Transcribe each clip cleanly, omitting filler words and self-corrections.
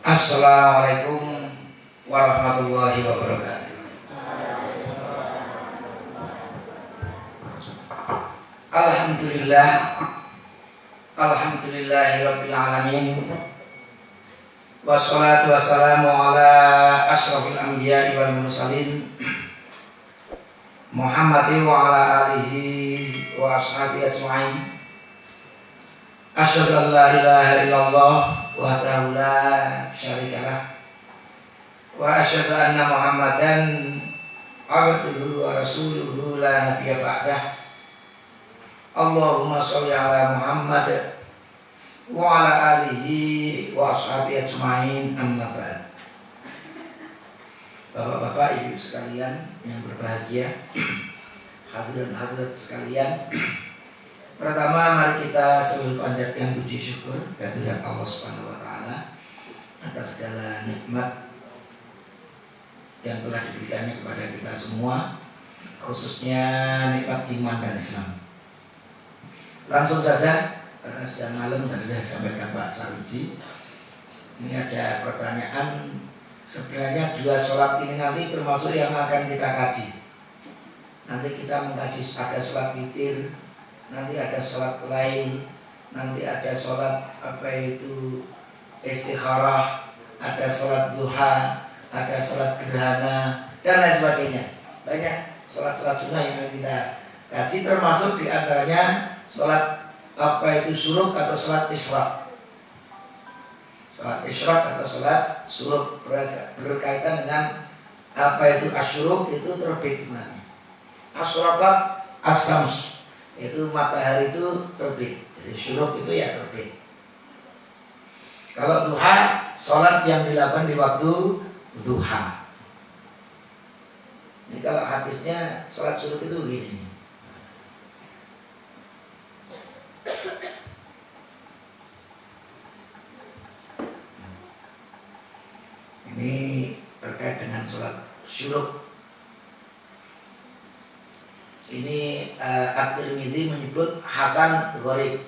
Assalamualaikum warahmatullahi wabarakatuh. Alhamdulillah, alhamdulillahirabbil alamin. Wassalatu wassalamu ala asyrafil anbiya'i wal mursalin Muhammadin wa ala alihi wa ashabihi ajma'in. Asyhadu an la ilaha illallah wahdahu la syarikalah wa asyhadu anna Muhammadan abduhu wa rasuluhu la nabiyya ba'dah. Allahumma sholli ala Muhammad wa ala alihi wa ashabihi ajma'in, amma ba'd. Bapak-bapak, ibu sekalian yang berbahagia, hadirin hadirat sekalian, pertama mari kita selalu panjatkan puji syukur kehadirat Allah Subhanahu wa taala atas segala nikmat yang telah diberikannya kepada kita semua, khususnya nikmat iman dan Islam. Langsung saja, karena sudah malam dan sudah sampaikan Pak Sarwiji, ini ada pertanyaan. Sebenarnya dua sholat ini nanti termasuk yang akan kita kaji. Nanti kita mengkaji, ada sholat witir, nanti ada sholat lail, nanti ada sholat istikharah, ada sholat duha, ada sholat gerhana, dan lain sebagainya. Banyak sholat-sholat sunnah yang akan kita kaji, termasuk diantaranya sholat syuruk atau sholat isyraq. Sholat isyraq atau sholat syuruk berkaitan dengan asyuruk, itu terbit sebenarnya. Asyraqat as-syams, itu matahari itu terbit. Jadi syuruk itu ya terbit. Kalau duha, sholat yang dilakukan di waktu duha. Ini kalau hadisnya sholat syuruk itu begini. Ini terkait dengan sholat syuruk. Ini At-Tirmidzi menyebut Hasan Gharib.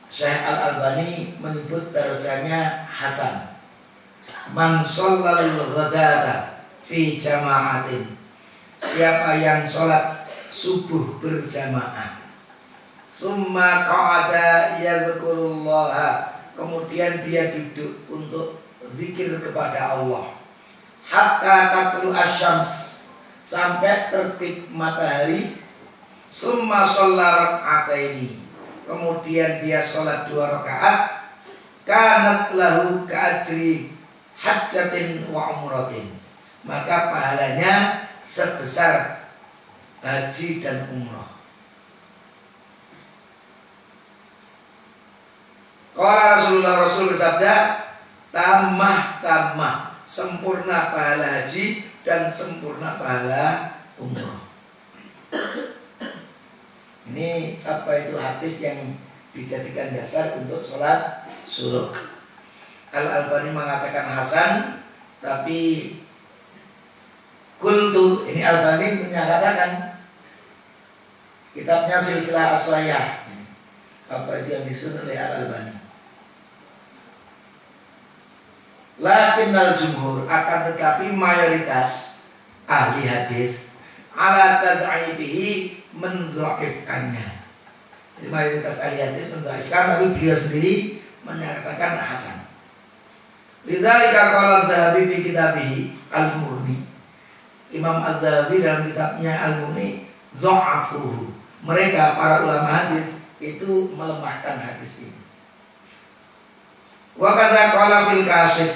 Syekh Al-Albani menyebut darajatnya Hasan. Man shallal ghadata fi jama'atin. Siapa yang sholat subuh berjamaah, summa qa'ada yadhkurullaha, kemudian dia duduk untuk zikir kepada Allah, hatta tatlu asyams, sampai terbit matahari, summa shalla rak'ataini, kemudian dia sholat 2 rakaat, kanat lahu ka'ajri hajjatin wa umratin, maka pahalanya sebesar haji dan umrah. Qala Rasul bersabda, tamah, sempurna pahala haji dan sempurna pahala umrah. Ini itu hadis yang dijadikan dasar untuk sholat syuruk. Al-Albani mengatakan Hasan, tapi kultu, ini Albani menyatakan kitabnya Silsilah As-Shahihah, itu yang disusun oleh Al-Albani. Lakinnal jumhur, akan tetapi mayoritas ahli hadis ala tad'ifihi, mendhaifkannya. Jadi mayoritas ahli hadis mendhaifkan, tapi beliau sendiri menyatakan hasan. Lidzalika qala Adz-Dzahabi fi kitabih Al-Mughni. Imam Adz-Dzahabi dalam kitabnya Al-Mughni dha'afuhu. Mereka para ulama hadis itu melemahkan hadis ini. Wa kadza qala fil Kasyif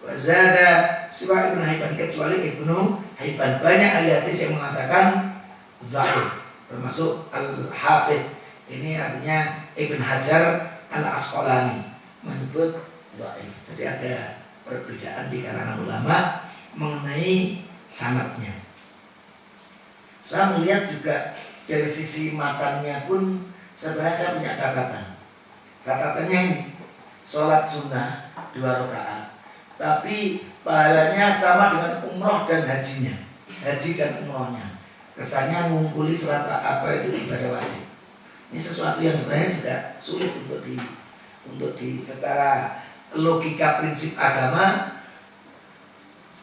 wa zada siwa Ibnu Hibban, kecuali Ibnu Hibban. Banyak ahli hadis yang mengatakan dhaif, termasuk Al-Hafidz. Ini artinya Ibn Hajar Al-Asqalani menyebut dhaif. Jadi ada perbedaan di kalangan ulama mengenai sanadnya. Saya melihat juga dari sisi matanya pun sebenarnya saya punya catatan. Catatannya ini, sholat sunnah 2 rakaat, tapi pahalanya sama dengan umroh dan hajinya, haji dan umrohnya. Kesannya mengumpuli sholat ibadah wajib. Ini sesuatu yang sebenarnya juga sulit untuk di secara logika prinsip agama,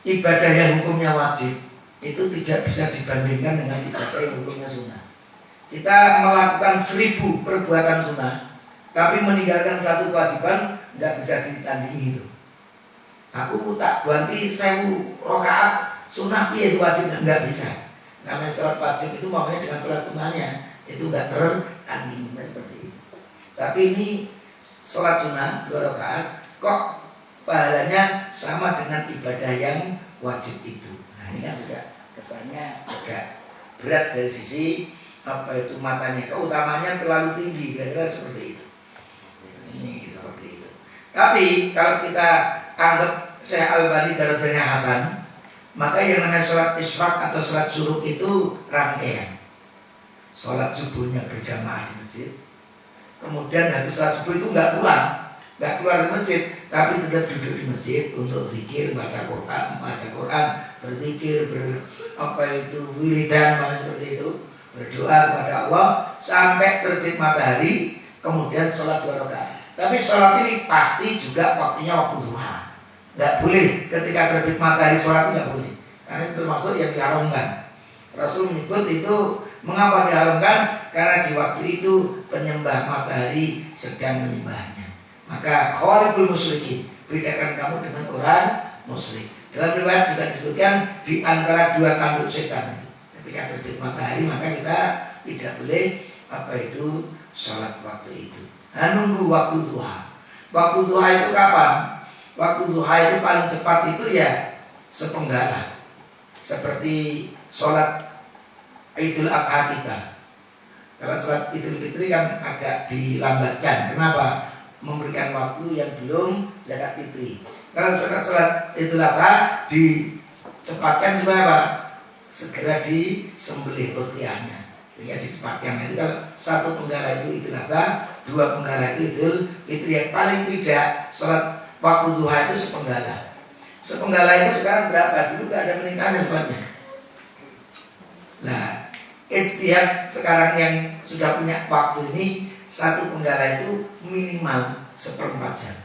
ibadah yang hukumnya wajib itu tidak bisa dibandingkan dengan ibadah yang hukumnya sunnah. Kita melakukan 1000 perbuatan sunnah, tapi meninggalkan satu kewajiban, nggak bisa ditandingi itu. Aku tak ganti 1000 rakaat sunnah, itu wajib nggak bisa. Namanya sholat wajib itu makanya dengan sholat sunnahnya itu nggak tertandingi seperti itu. Tapi ini sholat sunnah 2 rakaat kok pahalanya sama dengan ibadah yang wajib itu. Nah ini kan sudah kesannya agak berat dari sisi apa itu matanya, keutamanya terlalu tinggi, kira-kira seperti itu. Ini seperti itu. Tapi kalau kita anggap Syekh Albani darajatnya hasan, maka yang namanya sholat isyraq atau sholat syuruk itu rangkaian. Sholat subuhnya berjamaah di masjid, kemudian habis sholat subuh itu nggak pulang, nggak keluar dari masjid, tapi tetap duduk di masjid untuk zikir, baca Quran, berzikir, apa itu wiridan, seperti itu, berdoa kepada Allah sampai terbit matahari, kemudian sholat 2 rakaat. Tapi sholat ini pasti juga waktunya waktu zuhur. Nggak boleh ketika terbit matahari sholat, nggak boleh, karena itu termasuk yang diharamkan. Rasul menyebut itu, mengapa diharamkan? Karena di waktu itu penyembah matahari sedang menyembahnya. Maka khaliful musyrikin, bedakan kamu dengan orang musyrik. Dalam riwayat juga disebutkan di antara 2 tanduk setan. Ketika terbit matahari maka kita tidak boleh apa itu sholat waktu itu. Nah, nunggu waktu duha. Waktu duha itu kapan? Waktu duha itu paling cepat itu ya sepenggalah. Seperti sholat Idul Adha kita. Kalau sholat Idul Fitri kan agak dilambatkan. Kenapa? Memberikan waktu yang belum zakat fitri. Kalau sholat Idul Adha dicepatkan supaya apa? Segera disembelih udhiyahnya, sehingga dicepatkan. Nanti kalau 1 penggalah itu Idul Adha, 2 penggalah itu Idul Fitri. Yang paling tidak sholat waktu duha itu sepenggalah. Sepenggalah itu sekarang berapa? Dulu gak ada meningkatnya sebabnya. Nah, istihad sekarang yang sudah punya waktu ini, 1 penggalah itu minimal 1/4 jam.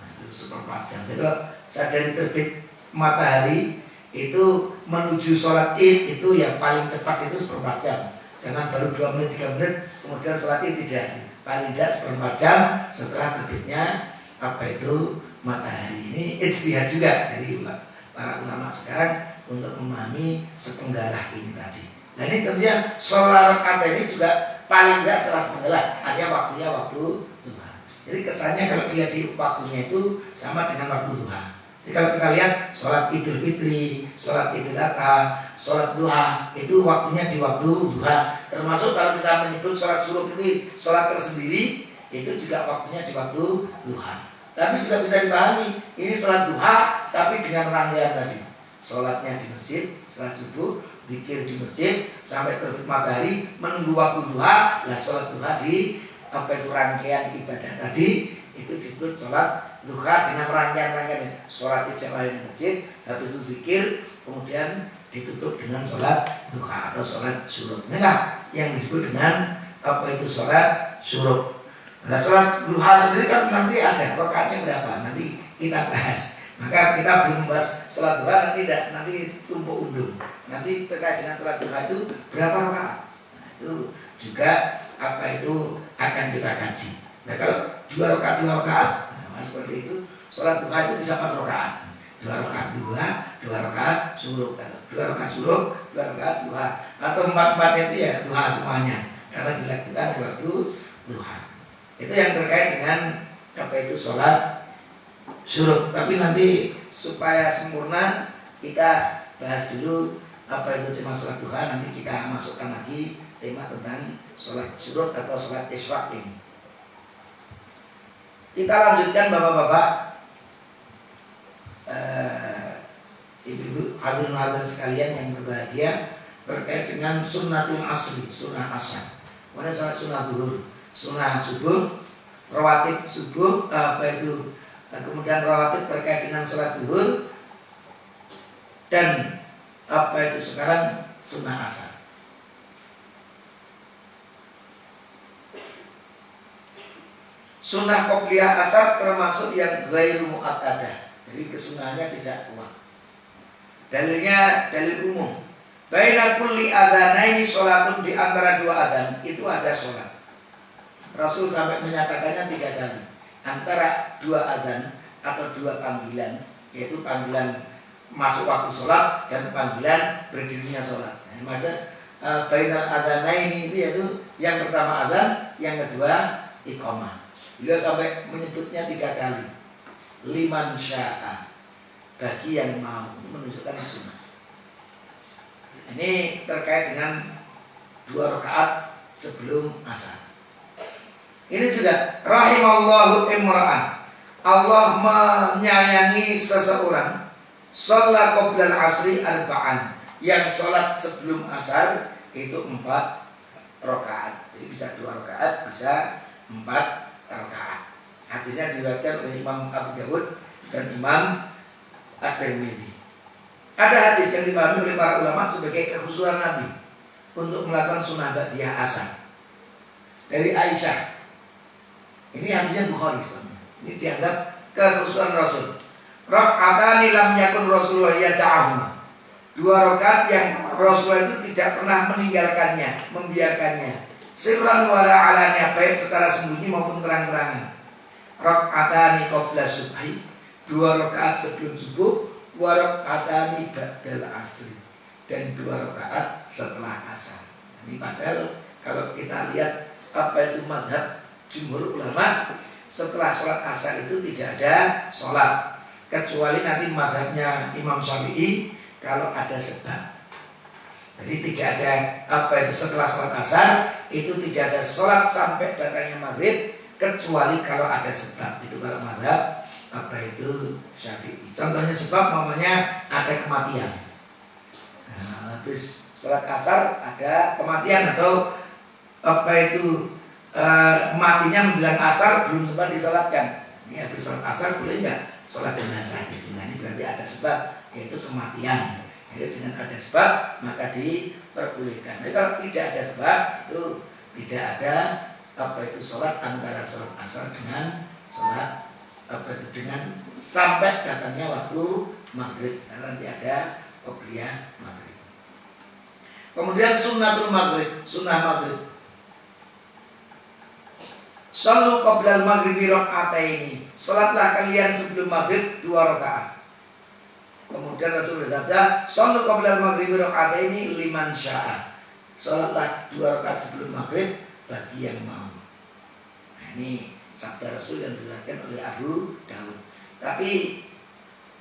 Nah, itu 1/4 jam. Jadi kalau saya dari terbit matahari itu menuju sholat id itu yang paling cepat itu 1/4 jam. Jangan baru 2 menit 3 menit kemudian sholat id, tidak. Paling tidak 1/4 jam setelah terbitnya apa itu matahari. Ini ijtihad juga dari para ulama sekarang untuk memahami sepenggalah ini tadi. Nah ini tentunya sholat rakaat ini juga paling tidak setelah sepenggalah, artinya waktunya waktu duha. Jadi kesannya kalau dia di waktunya itu sama dengan waktu duha. Jadi kalau kita lihat sholat Idul Fitri, sholat Idul Adha, sholat duha itu waktunya di waktu duha. Termasuk kalau kita menyebut sholat syuruk itu sholat tersendiri, itu juga waktunya di waktu duha. Tapi juga bisa dipahami, ini sholat duha tapi dengan rangkaian tadi. Sholatnya di masjid, sholat subuh, zikir di masjid sampai terbit matahari, menunggu waktu duha. Lah sholat duha di apa itu rangkaian ibadah tadi itu disebut sholat duha dengan rangkaian-rangkaian. Sholat ijamah di masjid, habis itu zikir, kemudian ditutup dengan sholat duha atau sholat syuruk. Inilah yang disebut dengan apa itu sholat syuruk. Nah sholat duha sendiri kan nanti ada rakaatnya berapa, nanti kita bahas. Maka kita belum bahas sholat duha, nanti tumpuk undung. Nanti terkait dengan sholat duha itu berapa rakaat. Nah, itu juga apa itu akan kita kaji. Nah kalau 2 rakaat, nah, seperti itu sholat duha itu bisa 4 rakaat. 2 rakaat duha, 2 rakaat syuruk, 2 rakaat syuruk, 2 rakaat duha, atau 4-4 itu ya duha semuanya karena dilakukan di waktu duha. Itu yang terkait dengan apa itu sholat syuruk. Tapi nanti supaya sempurna kita bahas dulu apa itu tema sholat duha. Nanti kita masukkan lagi tema tentang sholat syuruk atau sholat isyraq ini. Kita lanjutkan bapak-bapak, ibu-ibu, hadirin-hadirin sekalian yang berbahagia, terkait dengan sunnatul asri, sunnah asar. Mana sholat sunnah zuhur, sunnah subuh, rawatib subuh, apa itu, kemudian rawatib terkait dengan sholat zuhur, dan apa itu sekarang sunnah asar. Sunnah qobliyah asar termasuk yang ghairu muakkadah. Jadi kesunahannya tidak kuat. Dalilnya dalil umum. Baina kulli adzanaini sholatun, di antara dua adzan itu ada sholat. Rasul sampai menyatakannya 3 kali. Antara dua adzan atau dua panggilan, yaitu panggilan masuk waktu sholat dan panggilan berdirinya sholat. Masa bainal adzanaini itu yaitu yang pertama adzan, yang kedua iqamah. Beliau sampai menyebutnya 3 kali. Liman sya'a, bagi yang mau, menunjukkan sunnah. Ini terkait dengan 2 rakaat sebelum asar. Ini juga rahimallahu imra'an, Allah menyayangi seseorang sholat qoblal asri arba'an, yang sholat sebelum asar itu 4 rakaat. Jadi bisa 2 rakaat, bisa 4 rakaat. Hadisnya diriwayatkan oleh Imam Abu Dawud dan Imam At-Tirmidzi. Ada hadis yang dipahami oleh para ulama sebagai kekhususan Nabi untuk melakukan sunnah ba'diyah asar. Dari Aisyah. Ini hadisnya Bukhari sebenarnya. Ini dianggap kekhususan Rasul. Rak'atani lam yakun Rasulullah yada'ahuma. 2 rakaat yang Rasulullah itu tidak pernah meninggalkannya, membiarkannya. Sirran wala alaniya, baik secara sembunyi maupun terang-terangan. Rak'atani qabla subhi, 2 rakaat sebelum subuh, wa rak'atani ba'dal asri, dan 2 rakaat setelah asar. Ini padahal kalau kita lihat apa itu mazhab jumhur ulama, setelah sholat asar itu tidak ada sholat, kecuali nanti mazhabnya Imam Syafi'i kalau ada sebab. Jadi tidak ada apa itu setelah sholat asar itu tidak ada sholat sampai datangnya maghrib, kecuali kalau ada sebab. Itu kalau mazhab apa itu Syafi'i. Contohnya sebab namanya ada kematian. Nah, habis sholat asar ada kematian atau apa itu matinya menjelang asar belum sempat disolatkan. Ini habis sholat asar boleh nggak sholat jenazah? Nah, ini berarti ada sebab, yaitu kematian. Jadi dengan ada sebab maka diperbolehkan. Jadi kalau tidak ada sebab itu tidak ada apa itu sholat antara sholat asar dengan sholat apa itu dengan sampai datangnya waktu maghrib, karena nanti ada qobliyah maghrib. Kemudian sunnatul maghrib, sunnah maghrib. Shallu qoblal maghribi rak'ataini, salatlah kalian sebelum maghrib 2 rakaat. Kemudian Rasul bersabda, shallu qoblal maghribi rak'ataini liman sya'a, salatlah 2 rakaat sebelum maghrib bagi yang mau. Nah, ini sabda Rasul yang diriwayatkan oleh Abu Dawud. Tapi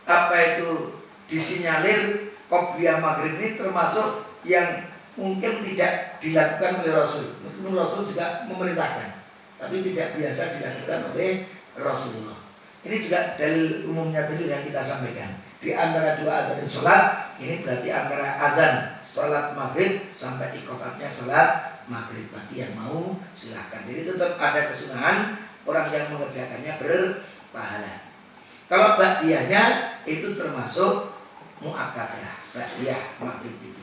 apa itu disinyalir qobliyah maghrib ini termasuk yang mungkin tidak dilakukan oleh Rasul. Meskipun Rasul juga memerintahkan, tapi tidak biasa dilakukan oleh Rasulullah. Ini juga dalil umumnya tadi yang kita sampaikan. Di antara 2 adzan sholat, ini berarti antara adzan sholat maghrib sampai iqamatnya sholat maghrib. Bagi yang mau silahkan. Jadi tetap ada kesunahan, orang yang mengerjakannya berpahala. Kalau ba'diyahnya itu termasuk muakkadah, ba'diyah maghrib itu.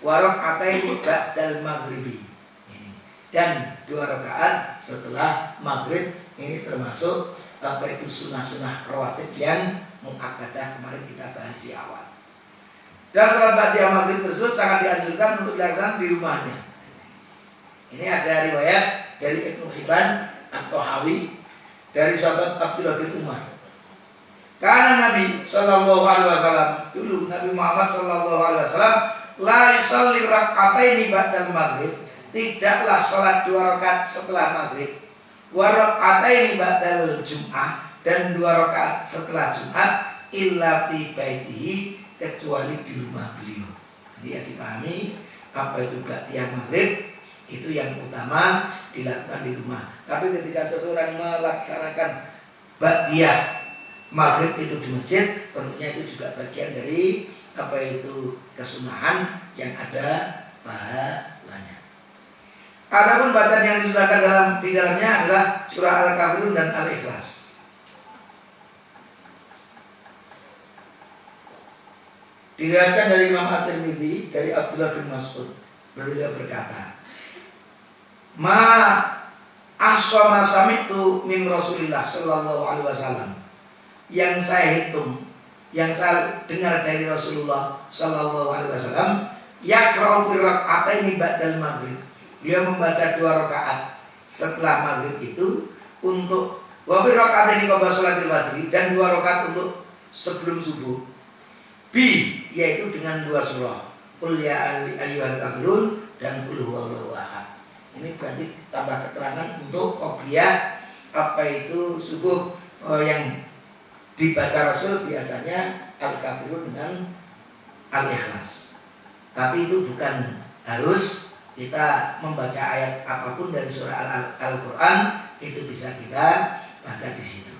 Warok ataini ba'dal maghribi. Dan 2 rakaat setelah maghrib, ini termasuk apa itu sunnah-sunnah rawatib yang muakkadah, kemarin kita bahas di awal. Dan salat ba'diyah maghrib tersebut sangat dianjurkan untuk dilaksanakan di rumahnya. Ini ada riwayat dari Ibnu Hibban At-Tahawi dari sahabat Abdullah bin Umar. Karena Nabi Sallallahu Alaihi Wasallam, dulu Nabi Muhammad Sallallahu Alaihi Wasallam la yusalli rak'ataini ba'dal maghrib, tidaklah sholat 2 rakaat setelah maghrib, wa rak'ataini ba'dal jum'ah, dan 2 rakaat setelah Jumat, illa fi baitihi, kecuali di rumah beliau. Dia dipahami apa itu ba'diyah maghrib itu yang utama dilakukan di rumah. Tapi ketika seseorang melaksanakan ba'diyah maghrib itu di masjid, tentunya itu juga bagian dari apa itu kesunahan yang ada pahalanya. Adapun bacaan yang disunahkan di dalamnya adalah surah Al-Kafirun dan Al-Ikhlas. Diriwayatkan dari Imam At-Tirmidzi dari Abdullah bin Mas'ud, beliau berkata, Ma ahsama sami'tu min Rasulillah sallallahu alaihi wasallam. Yang saya hitung, yang saya dengar dari Rasulullah sallallahu alaihi wasallam, yaqra'u fi rak'ataini ba'dal maghrib. Beliau membaca 2 rakaat setelah maghrib itu untuk wa fi rak'ataini qabla sholatil fajr, dan 2 rakaat untuk sebelum subuh. Yaitu dengan 2 surah. Qul ya ayyuhal kafirun dan qul huwallahu ahad. Ini berarti tambah keterangan untuk qobliyah apa itu subuh yang dibaca Rasul biasanya Al-Kafirun dengan Al-Ikhlas. Tapi itu bukan harus kita membaca ayat apapun dari surah Al-Quran, itu bisa kita baca di situ.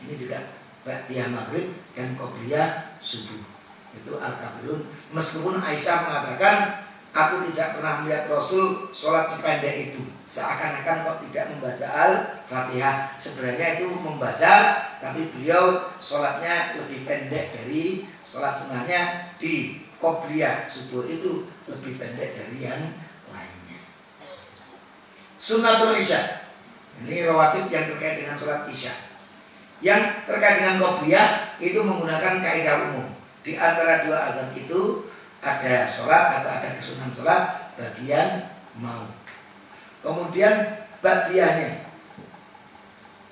Ini juga ba'diyah maghrib dan qobliyah subuh. Itu Al-Kafirun. Meskipun Aisyah mengatakan, aku tidak pernah melihat Rasul sholat sependek itu, seakan-akan kok tidak membaca Al-Fatihah. Sebenarnya itu membaca, tapi beliau sholatnya lebih pendek dari sholat sunnahnya. Di qobliyah subuh itu lebih pendek dari yang lainnya. Sunnatul Isya, ini rawatib yang terkait dengan sholat Isya. Yang terkait dengan qobliyah itu menggunakan kaidah umum. Di antara 2 azan itu ada sholat atau ada kesunahan sholat bagian mau. Kemudian ba'diyahnya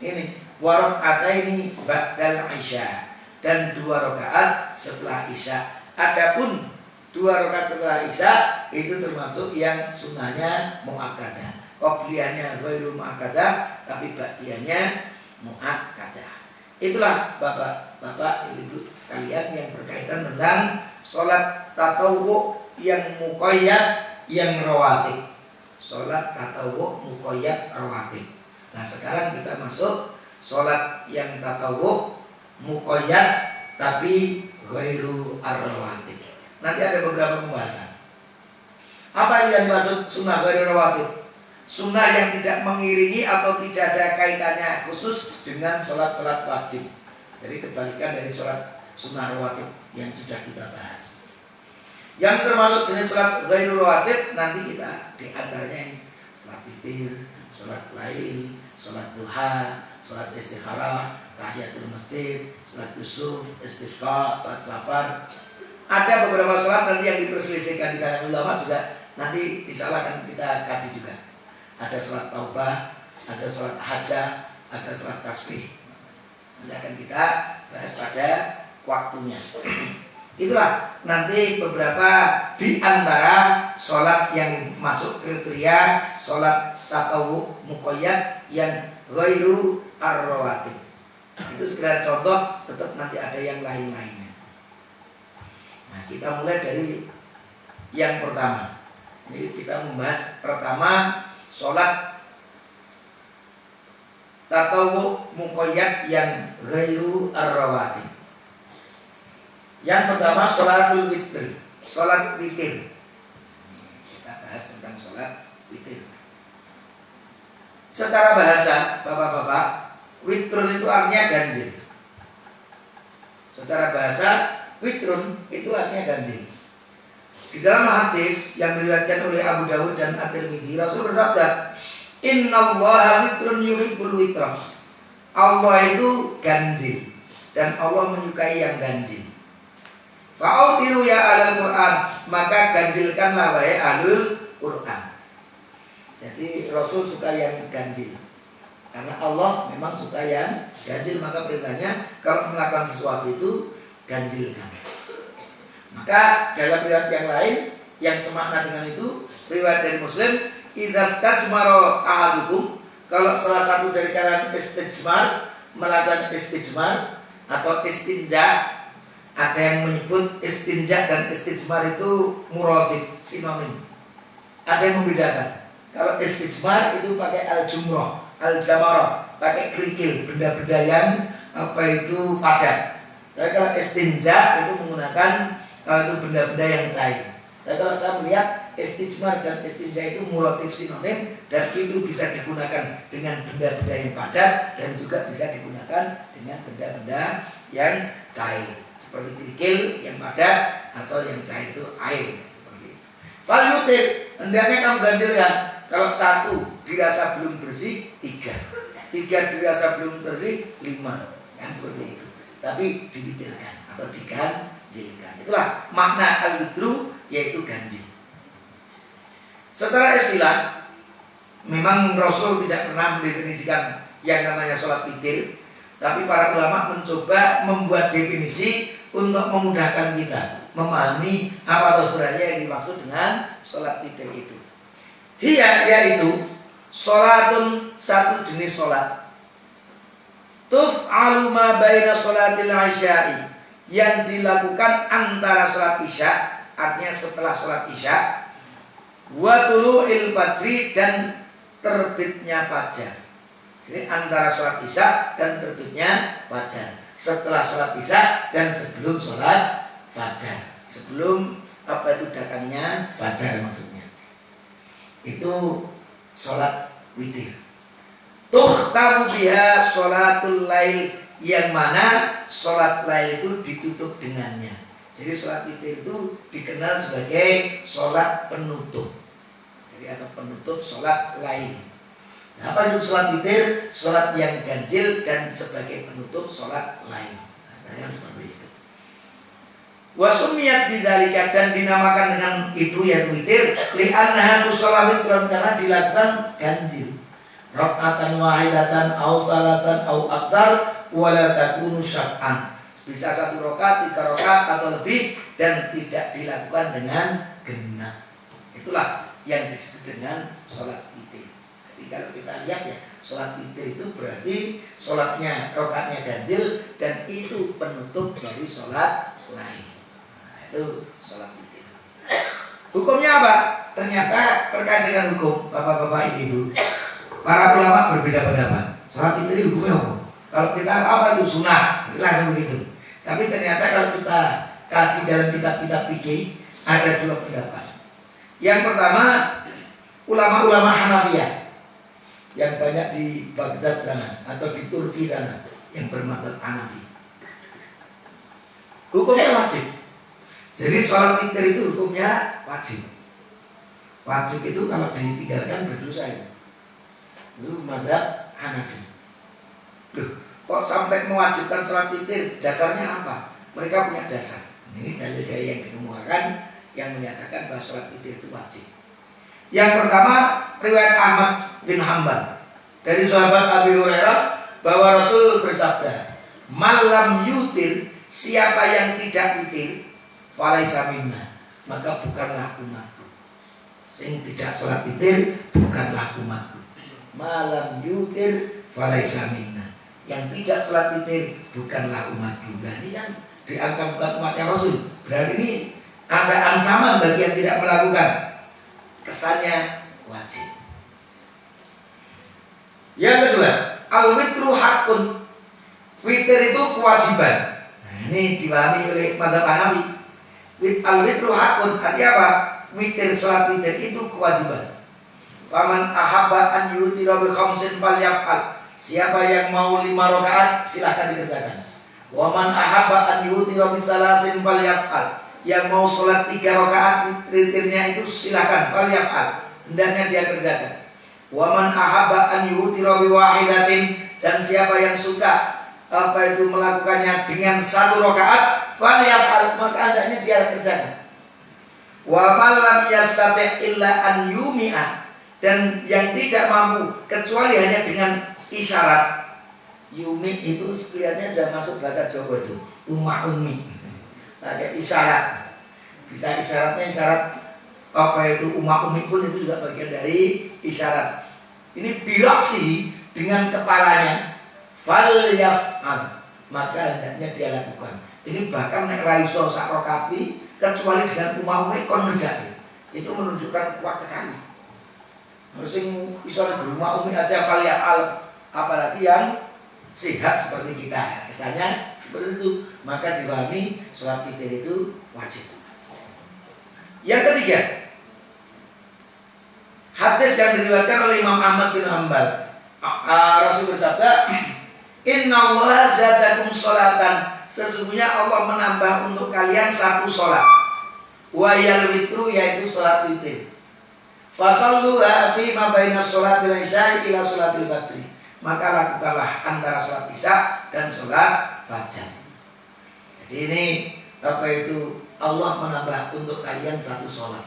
ini warak'ataini ba'dal isya, dan 2 rakaat setelah isya. Adapun 2 rakaat setelah isya itu termasuk yang sunnahnya muakkadah. Qobliyahnya ghairu muakkadah, tapi ba'diyahnya muakkadah. Itulah bapak-bapak, ibu sekalian yang berkaitan tentang sholat tatawwu yang muqayyad, yang rawatib. Sholat tatawwu muqayyad rawatib. Nah sekarang kita masuk sholat yang tatawwu muqayyad tapi ghairu ar-rawatib. Nanti ada beberapa pembahasan. Apa yang dimaksud sunnah ghairu rawatib? Sunnah yang tidak mengiringi atau tidak ada kaitannya khusus dengan sholat-sholat wajib. Jadi kebalikan dari sholat sunnah rawatib yang sudah kita bahas. Yang termasuk jenis sholat ghairu rawatib nanti kita diantaranya sholat witir, sholat lail, sholat duha, sholat istikharah, tahiyatul masjid, sholat kusuf, istisqa, sholat safar. Ada beberapa sholat nanti yang diperselisihkan di kalangan ulama juga, nanti insyaallah akan kita kaji juga. Ada sholat taubah, ada sholat hajah, ada sholat tasbih. Nanti akan kita bahas pada waktunya. Itulah nanti beberapa di antara sholat yang masuk kriteria sholat tatawwu muqayyad yang ghairu ar-rawatib. Itu sekedar contoh, tetap nanti ada yang lain-lainnya. Nah, kita mulai dari yang pertama. Jadi kita membahas pertama sholat tatawwu muqayyad yang ghairu ar-rawatib. Yang pertama sholatul witir, sholat witir. Kita bahas tentang sholat witir. Secara bahasa, bapak-bapak, witrun itu artinya ganjil. Secara bahasa, witrun itu artinya ganjil. Di dalam hadis yang diriwayatkan oleh Abu Dawud dan At-Tirmidzi, Rasul bersabda, "Innallaha witrun yuhibbul witra." Allah itu ganjil dan Allah menyukai yang ganjil. Fa'autiru ya ahlul Quran, maka ganjilkanlah wahai ahlul Quran. Jadi Rasul suka yang ganjil. Karena Allah memang suka yang ganjil, maka perintahnya kalau melakukan sesuatu itu ganjilkan. Maka dalam riwayat yang lain yang semakna dengan itu, riwayat dari Muslim, idza tajmara ahadukum, kalau salah satu dari kalian istijmar, melakukan istijmar atau istinja. Ada yang menyebut istinja dan istijmar itu muradif, sinonim. Ada yang membedakan. Kalau istijmar itu pakai al-jumrah, al-jamarah, pakai kerikil, benda-benda yang apa itu padat. Tapi kalau istinja itu menggunakan itu benda-benda yang cair. Tapi kalau saya melihat istijmar dan istinja itu muradif, sinonim, dan itu bisa digunakan dengan benda-benda yang padat dan juga bisa digunakan dengan benda-benda yang cair. Seperti kerikil yang padat atau yang cair itu air, seperti itu. Fal yutir, hendaknya kamu ganjilkan Kalau 1 dirasa belum bersih, 3 dirasa belum bersih, 5. Kan seperti itu. Tapi diwitirkan atau diganjilkan. Itulah makna al-witru, yaitu ganjil. Secara istilah, memang Rasul tidak pernah mendefinisikan yang namanya sholat witir, tapi para ulama mencoba membuat definisi untuk memudahkan kita memahami apa sebenarnya yang dimaksud dengan sholat witir itu. Hiya, yaitu sholatun, satu jenis sholat, tuf'alu ma baina sholatil isya'i, yang dilakukan antara sholat isya, artinya setelah sholat isya, wa tulu'il fajri, dan terbitnya fajar. Jadi antara sholat isya dan terbitnya fajar, setelah sholat isya dan sebelum sholat fajar, sebelum apa itu datangnya fajar maksudnya. Itu sholat witir. Tuhtamu biha sholatul lail, yang mana sholat lail itu ditutup dengannya. Jadi sholat witir itu dikenal sebagai sholat penutup. Jadi atau penutup sholat lail. Apa itu sholat witir? Sholat yang ganjil dan sebagai penutup sholat lain. Nah, yang seperti itu. Wasumiyat bidzalika, dan dinamakan dengan itu yaitu witir, li'annaha tusallah witron, karena dilakukan ganjil. Raka'atan wahidatan au salasan au aksar wala takunu syaf'an. Bisa 1 rakaat, 3 rakaat atau lebih, dan tidak dilakukan dengan genap. Itulah yang disebut dengan sholat witir. Jadi kalau kita lihat ya, sholat witir itu berarti sholatnya, rakaatnya ganjil, dan itu penutup dari sholat lain. Nah, itu sholat witir. Hukumnya apa? Ternyata terkait dengan hukum, bapak-bapak ibu, para ulama berbeda pendapat. Sholat witir hukumnya apa? Kalau kita apa itu sunnah, langsung begitu. Tapi ternyata kalau kita kaji dalam kitab-kitab fikih, ada 2 pendapat. Yang pertama, ulama-ulama Hanafiyah yang banyak di Baghdad sana atau di Turki sana yang bermadzhab Hanafi. Hukumnya wajib. Jadi sholat witir itu hukumnya wajib. Wajib itu kalau ditinggalkan berdosa ya. Itu madzhab Hanafi. Loh, kok sampai mewajibkan sholat witir? Dasarnya apa? Mereka punya dasar. Ini dalil-dalil yang dikemukakan yang menyatakan bahwa sholat witir itu wajib. Yang pertama, riwayat Ahmad bin Hanbal dari sahabat Abi Hurairah bahwa Rasul bersabda, "Malam yutir, siapa yang tidak witir, falaisa minna, maka bukanlah umatku." Yang tidak sholat witir bukanlah umatku. Malam yutir, falaisa minna, yang tidak sholat witir bukanlah umatku. Berarti kan diancam bukan umatnya Rasul. Berarti ini ada ancaman bagi yang tidak melakukan. Kesannya wajib. Yang kedua, al-witru hakun, witir itu kewajiban. Nah, ini dipahami oleh madzhab Hanafi. Al-witru hakun, artinya apa? Witir, sholat witir itu kewajiban. Faman ahabba an yutira bi khamsin falyaf'al. Siapa yang mau 5 rakaat silahkan dikerjakan. Wa man ahabba an yutira bi salatin falyaf'al. Yang mau sholat 3 rakaat witirnya itu silahkan, falyaf'al, hendaknya dia kerjakan. Wa man ahabba an yutira bi wahidatin, dan siapa yang suka apa itu melakukannya dengan 1 rakaat, falyaf'al, maka hendaknya dia kerjakan. Wa man lam yastati' illa an yumi'a, dan yang tidak mampu kecuali hanya dengan isyarat. Yumi itu sekaliannya sudah masuk bahasa Jawa itu, ummi. Ada isyarat, bisa isyaratnya isyarat apa itu ummi pun itu juga bagian dari isyarat. Ini biraksi dengan kepalanya, falyaf'al, maka hendaknya dia lakukan. Ini bahkan nek raiso sak rakaati kecuali dengan ummi kon ngerjakan. Itu menunjukkan kuat sekali. Sing iso berumah umi aja falyaf'al, apalagi yang sehat seperti kita, kesannya seperti itu. Maka dipahami sholat witir itu wajib. Yang ketiga, hadis yang diriwayatkan oleh Imam Ahmad bin Hanbal. Rasul bersabda, "Innallaha zadakum sholatan." Sesungguhnya Allah menambah untuk kalian 1 sholat. Wa yal witru, yaitu sholat witir. Fasalluha fi ma baina sholatil isya'i ila sholatil fajri. Maka lakukanlah antara sholat isya dan sholat fajar. Jadi ini apa itu Allah menambah untuk kalian satu sholat.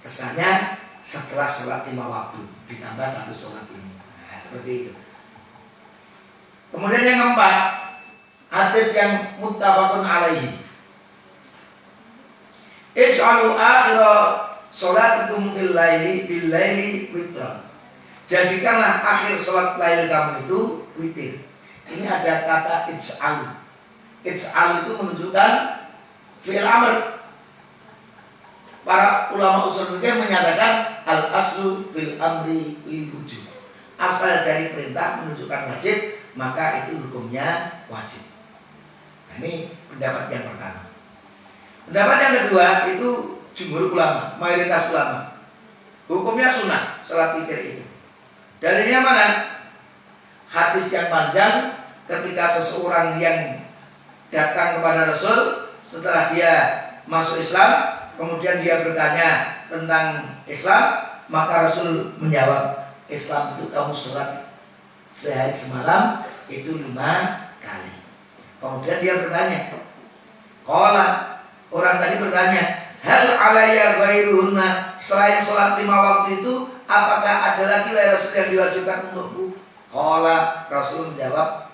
Kesannya setelah sholat 5 waktu ditambah satu sholat ini. Nah, seperti itu. Kemudian yang keempat, hadis yang muttafaqun alaihi. Ij'alu akhira sholatikum bil laili witran. Jadikanlah akhir sholat lail kamu itu witir. Ini ada kata ij'al. Ij'al itu menunjukkan fi'il amr. Para ulama usul fikih menyatakan al aslu fil amri lil wujub. Asal dari perintah menunjukkan wajib, maka itu hukumnya wajib. Nah, ini pendapat yang pertama. Pendapat yang kedua itu jumhur ulama, mayoritas ulama. Hukumnya sunnah sholat witir itu. Dalilnya mana? Hadis yang panjang ketika seseorang yang datang kepada Rasul setelah dia masuk Islam, kemudian dia bertanya tentang Islam, maka Rasul menjawab, Islam itu kamu sholat sehari semalam itu 5 kali. Kemudian dia bertanya, orang tadi bertanya, hal alaya ghairuhunna, selain sholat 5 waktu itu apakah ada lagi wahai Rasul yang diwajibkan untukku? Rasul menjawab,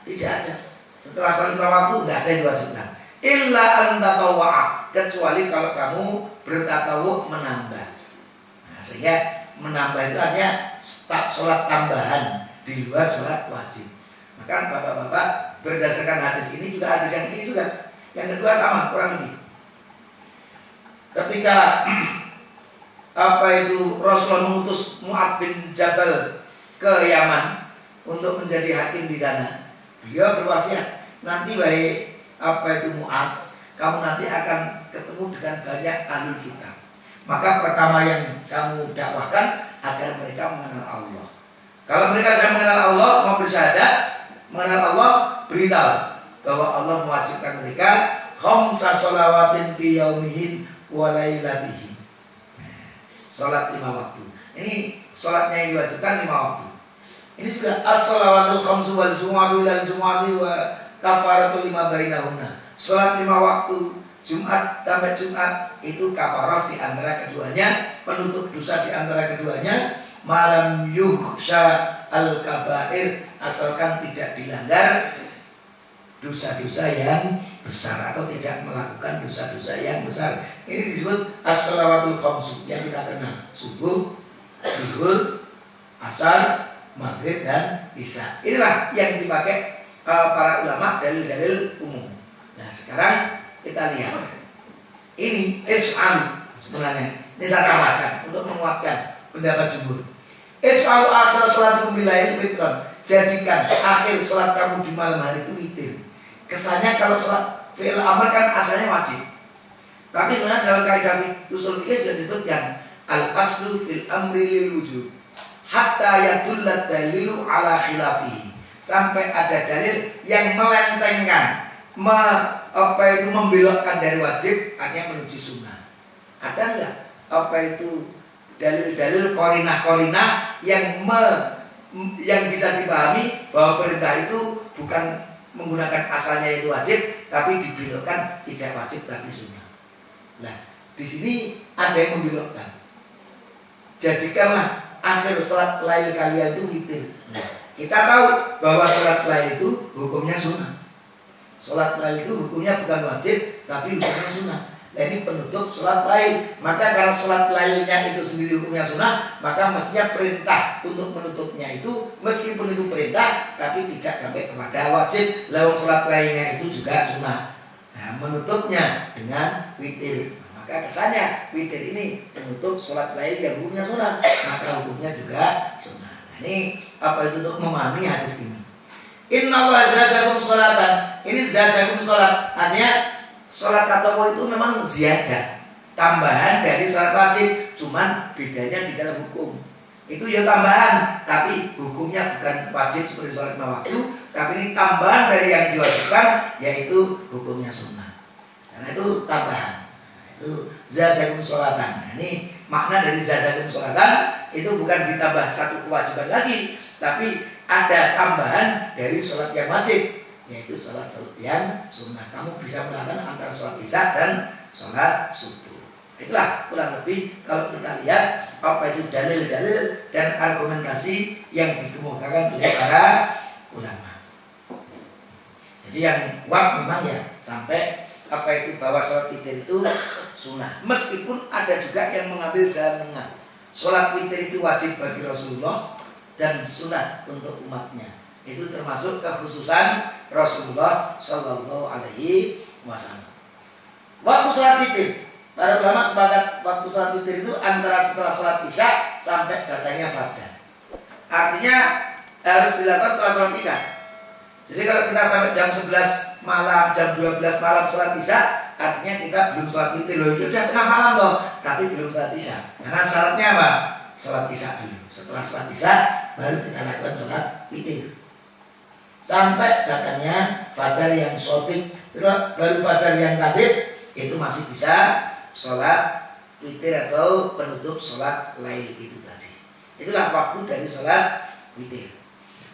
tidak ada. Setelah sholat 5 waktu tidak ada yang diwajibkan. Illa an tatawwa', kecuali kalau kamu bertatawwu menambah. Nah, sehingga menambah itu hanya sholat tambahan di luar sholat wajib. Maka bapak-bapak berdasarkan hadis ini juga hadis yang ini juga. Yang kedua sama kurang lebih. Ketika Rasulullah mengutus Mu'adz bin Jabal ke Yaman untuk menjadi hakim di sana, beliau berwasiat, nanti Mu'adz, kamu nanti akan ketemu dengan banyak ahli kitab. Maka pertama yang kamu dakwahkan agar mereka mengenal Allah. Kalau mereka sudah mengenal Allah, mau bersyahadat, mengenal Allah, beritahu bahwa Allah mewajibkan mereka khamsa sholawatin fi yaumihim wa lailatihi. Salat 5 waktu. Ini salatnya yang diwajibkan 5 waktu. Ini juga as-sholawatul khamsu wal jumu'atu ilal jumu'ati wa kafaratu lima bainahunna. Salat 5 waktu Jumat sampai Jumat itu kafarah di antara keduanya, penutup dosa di antara keduanya, malam yuhsya al-kabair, asalkan tidak dilanggar dosa-dosa yang besar atau tidak melakukan dosa-dosa yang besar. Ini disebut as-shalawatul khamsu yang kita kenal, subuh, zuhur, asar, maghrib dan isya. Inilah yang dipakai para ulama dalil-dalil umum. Nah, sekarang kita lihat ini ij'al sebenarnya. Ini saya tambahkan untuk menguatkan pendapat jumhur. Ij'al akhir sholatikum bil lail witran. Jadikan akhir sholat kamu di malam hari itu witir. Kesannya kalau sholat fi'il amr kan asalnya wajib. Tapi sebenarnya dalam kaidah usul fikih sudah disebutkan al aslu fil amri lil wujub hatta yadullat dalilu ala khilafihi. Sampai ada dalil yang melencengkan, membelokkan dari wajib hanya menuju sunnah. Ada enggak dalil-dalil korinah-korinah yang bisa dipahami bahwa perintah itu bukan menggunakan asalnya itu wajib, tapi dibelokkan tidak wajib tapi sunnah. Nah, di sini ada yang membelokkan. Jadikanlah akhir sholat lail kalian itu witir. Nah, kita tahu bahwa sholat lail itu hukumnya sunnah. Sholat lail itu hukumnya bukan wajib, tapi hukumnya sunnah. Nah, ini penutup sholat lail. Maka kalau sholat lailnya itu sendiri hukumnya sunnah, maka mestinya perintah untuk menutupnya itu meskipun itu perintah, tapi tidak sampai kepada wajib. Lalu sholat lailnya itu juga sunnah. Nah, menutupnya dengan witir. Maka kesannya witir ini penutup sholat lail yang hukumnya sunnah, maka hukumnya juga sunnah. Nah, ini itu untuk memahami hadis ini. Inna wa zadakum sholatan. Ini zadakum sholat. Artinya sholat tatawwu itu memang ziyadah, tambahan dari sholat wajib, cuman bedanya di dalam hukum. Itu ya tambahan, tapi hukumnya bukan wajib seperti sholat 5 waktu, tapi ini tambahan dari yang diwajibkan, yaitu hukumnya sunnah. Karena itu tambahan. Itu zadakum sholatan. Nah, ini makna dari zadakum sholatan itu bukan ditambah satu kewajiban lagi, tapi ada tambahan dari sholat yang wajib, yaitu sholat yang sunnah. Kamu bisa melakukan antara sholat isya dan sholat subuh. Itulah kurang lebih kalau kita lihat apa itu dalil-dalil dan argumentasi yang dikemukakan oleh para ulama. Jadi yang kuat memang ya sampai apa itu bahwa sholat witir itu sunnah. Meskipun ada juga yang mengambil jalan tengah. Sholat witir itu wajib bagi Rasulullah dan sunnah untuk umatnya. Itu termasuk kekhususan Rasulullah Shallallahu Alaihi Wasallam. Waktu sholat witir, para ulama sepakat waktu sholat witir itu antara setelah sholat isya sampai datangnya fajar. Artinya harus dilakukan setelah sholat isya. Jadi kalau kita sampai jam 11 malam, jam 12 malam sholat isya, artinya kita belum sholat witir. Loh, itu udah tengah malam loh, tapi belum sholat isya. Karena syaratnya apa? Sholat isya dulu. Setelah sholat isya, baru kita lakukan sholat witir. Sampai datangnya fajar yang sotik, baru fajar yang kadib, itu masih bisa sholat witir atau penutup sholat lail itu tadi. Itulah waktu dari sholat witir.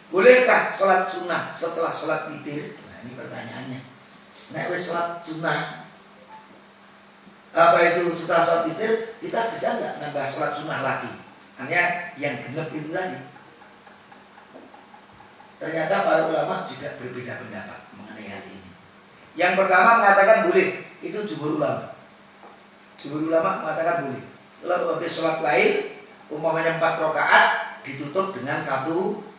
Bolehkah sholat sunnah setelah sholat witir? Nah, ini pertanyaannya. Nah, sholat sunnah apa itu setelah sholat witir, kita bisa nggak nambah sholat sunnah lagi? Hanya yang genep itu tadi. Ternyata para ulama juga berbeda pendapat mengenai hal ini. Yang pertama mengatakan boleh, itu jumhur ulama. Jumhur ulama mengatakan boleh. Kalau habis sholat lain, umpamanya 4 rakaat ditutup dengan 1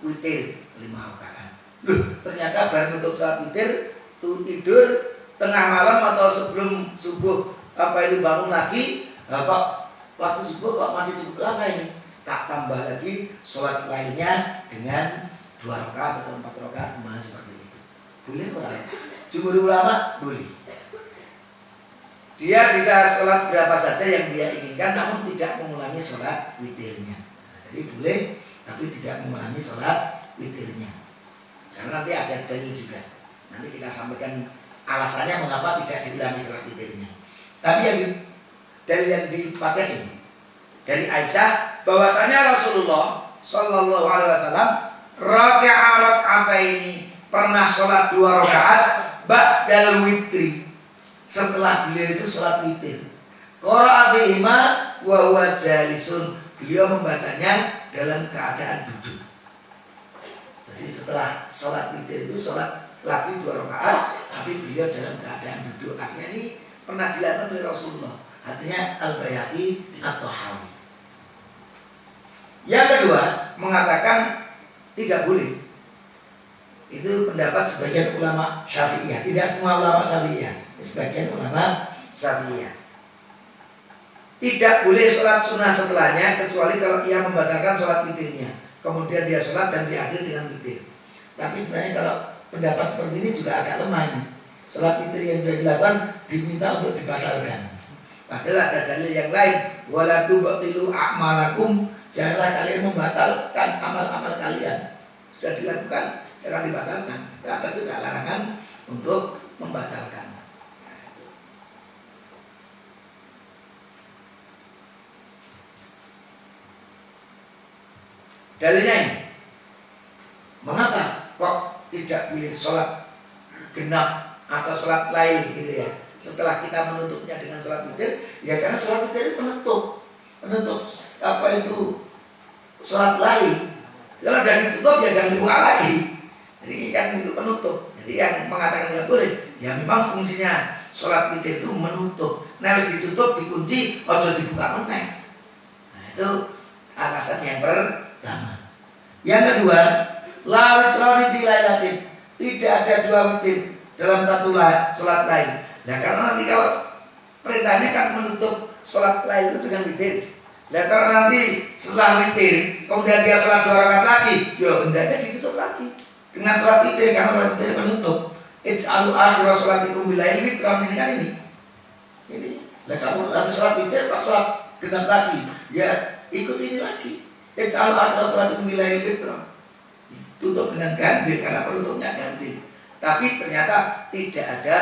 witir 5 rakaat. Loh, ternyata baru nutup sholat witir tuh tidur tengah malam atau sebelum subuh apa itu bangun lagi, kok waktu subuh kok masih cukup lama ini? Tak tambah lagi sholat lainnya dengan 2 rakaat atau 4 rakaat seperti itu. Boleh orang? Jumhur ulama boleh. Dia bisa sholat berapa saja yang dia inginkan, namun tidak mengulangi sholat witirnya. Jadi boleh, tapi tidak mengulangi sholat witirnya. Karena nanti ada dalil juga. Nanti kita sampaikan alasannya mengapa tidak diulangi sholat witirnya. Tapi dalil yang dipakai ini dari Aisyah bahwasanya Rasulullah Shallallahu Alaihi Wasallam rakaat ini pernah sholat 2 rakaat ba'dal witri, setelah beliau itu sholat witir. Qara'a fihima wa huwa jalisun, beliau membacanya dalam keadaan duduk. Jadi setelah sholat witir itu sholat lagi 2 rakaat, tapi beliau dalam keadaan duduk. Artinya ini pernah dilakukan oleh Rasulullah. Artinya Al-Bayhaqi atau Hawi. Yang kedua mengatakan tidak boleh. Itu pendapat sebagian ulama Syafi'iyah. Tidak semua ulama Syafi'iyah, sebagian ulama Syafi'iyah. Tidak boleh sholat sunnah setelahnya kecuali kalau ia membatalkan sholat witirnya. Kemudian dia sholat dan diakhiri dengan witir. Tapi sebenarnya kalau pendapat seperti ini juga agak lemah ini. Sholat witir yang sudah dilakukan diminta untuk dibatalkan. Padahal ada dalil yang lain. Wala tubtilu a'malakum, janganlah kalian membatalkan amal-amal kalian. Sudah dilakukan, jangan dibatalkan. Ada juga larangan untuk membatalkan. Dalilnya ini, mengapa kok tidak boleh sholat genap atau sholat lain gitu ya? Setelah kita menutupnya dengan sholat witir, ya karena sholat witir itu penutup apa itu sholat lain. Kalau udah ditutup ya jangan dibuka lagi. Jadi kan itu penutup. Jadi yang mengatakan tidak boleh, ya memang fungsinya sholat witir itu menutup. Nah harus ditutup, dikunci, ojo dibuka meneh. Nah itu alasan yang pertama. Yang kedua, la witroni fi lailatin, tidak ada 2 witir dalam satu sholat lain. Nah karena nanti kalau perintahnya kan menutup sholat lain itu dengan witir. Nah kalau nanti setelah witir kemudian dia sholat 2 rakaat lagi, ya hendaknya ditutup lagi dengan sholat witir, karena sholat witir penutup. Ij'alu akhira sholatikum bilail witran, ini kan ini. Nah kamu habis sholat witir kok sholat genap lagi, ya ikut ini lagi. Ij'alu akhira sholatikum bilail witran, tutup dengan ganjil karena penutupnya ganjil. Tapi ternyata tidak ada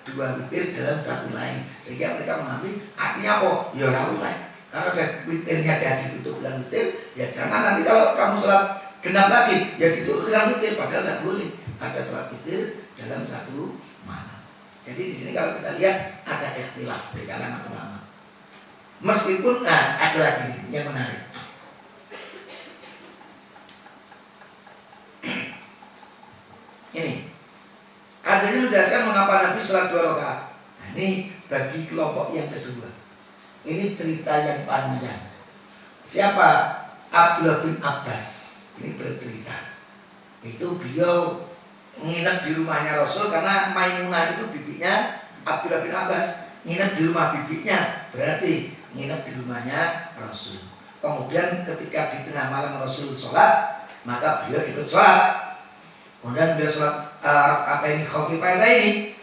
dua witir dalam satu lain, sehingga mereka mengambil artinya apa? Ya ora oleh. Karena ada witirnya dia ditutup dengan witir, ya jangan nanti kalau kamu sholat genap lagi, ya ditutup dengan witir, padahal tidak boleh. Ada sholat witir dalam satu malam. Jadi di sini kalau kita lihat ada ikhtilaf di kalangan ulama. Meskipun ada lagi yang menarik. Ini ada yang menjelaskan mengapa Nabi sholat 2 rakaat. Nah, ini bagi kelompok yang kedua. Ini cerita yang panjang. Siapa? Abdullah bin Abbas. Ini bercerita. Itu beliau nginep di rumahnya Rasul karena Maimunah itu bibinya Abdullah bin Abbas. Nginep di rumah bibinya berarti nginep di rumahnya Rasul. Kemudian ketika di tengah malam Rasul sholat, maka beliau ikut sholat. Kemudian beliau sholat rakaat ini khafifah ini,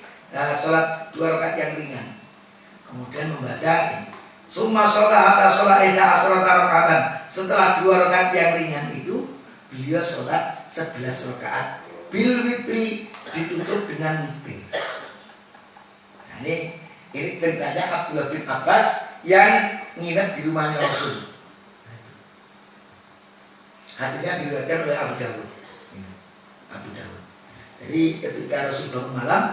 sholat 2 rakaat yang ringan. Kemudian membaca ini. Summa sholat hatta sholat ihda asrata rakaatan. Setelah 2 rakaat yang ringan itu, beliau sholat 11 rakaat. Bil witri, ditutup dengan witir. Nah, ini ceritanya Abdullah bin Abbas yang nginep di rumahnya Rasul. Hadisnya diriwayatkan oleh Abu Dawud. Jadi ketika Rasul bangun malam,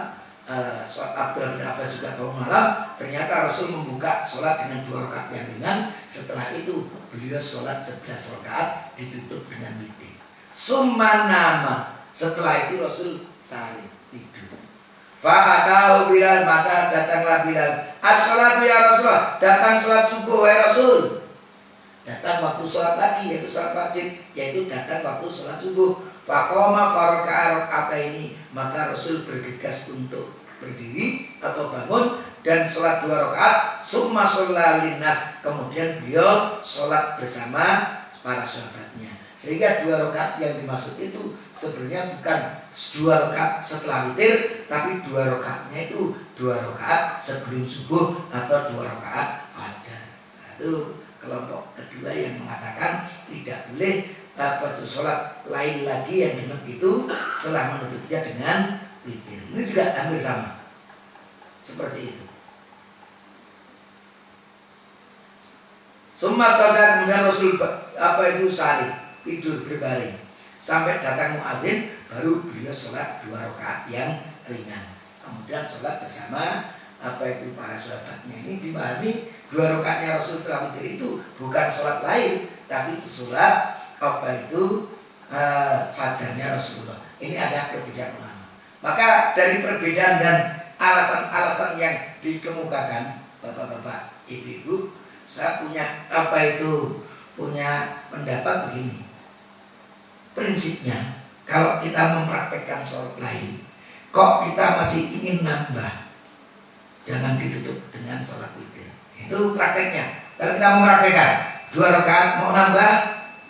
Abdullah bin Abbas juga bangun malam, ternyata Rasul membuka sholat dengan 2 rakaat yang ringan. Setelah itu beliau sholat 11 rakaat ditutup dengan witir. Summa nama, setelah itu Rasul sahur tidur. Fa'atahu Bilal, maka datanglah Bilal. As-sholatu ya Rasulullah, datang sholat subuh wahai Rasul. Datang waktu sholat lagi, yaitu sholat wajib, yaitu datang waktu sholat subuh. Faqoma faraka'a rakaataini, maka Rasul bergegas untuk berdiri atau bangun dan sholat 2 rakaat. Summa sholla linnas, kemudian beliau sholat bersama para sahabatnya. Sehingga 2 rakaat yang dimaksud itu sebenarnya bukan 2 rakaat setelah witir, tapi 2 rakaatnya itu 2 rakaat sebelum subuh atau 2 rakaat fajar. Nah, itu kelompok kedua yang mengatakan tidak boleh sholat lain lagi yang genap itu setelah menutupnya dengan witir. Ini juga hampir sama seperti itu. Summa taza, kemudian Rasul sari, tidur berbaring sampai datang muadzin, baru beliau sholat 2 rakaat yang ringan. Kemudian sholat bersama para sahabatnya. Ini dipahami 2 rakaatnya Rasul setelah witir itu bukan sholat lain, tapi itu sholat fajarnya Rasulullah. Ini ada perbedaan ulama. Maka dari perbedaan dan alasan-alasan yang dikemukakan bapak-bapak, ibu-ibu, saya punya pendapat begini. Prinsipnya, kalau kita mempraktekkan sholat lain, kok kita masih ingin nambah, jangan ditutup dengan sholat witir. Itu prakteknya. Kalau kita mempraktekkan 2 rakaat mau nambah,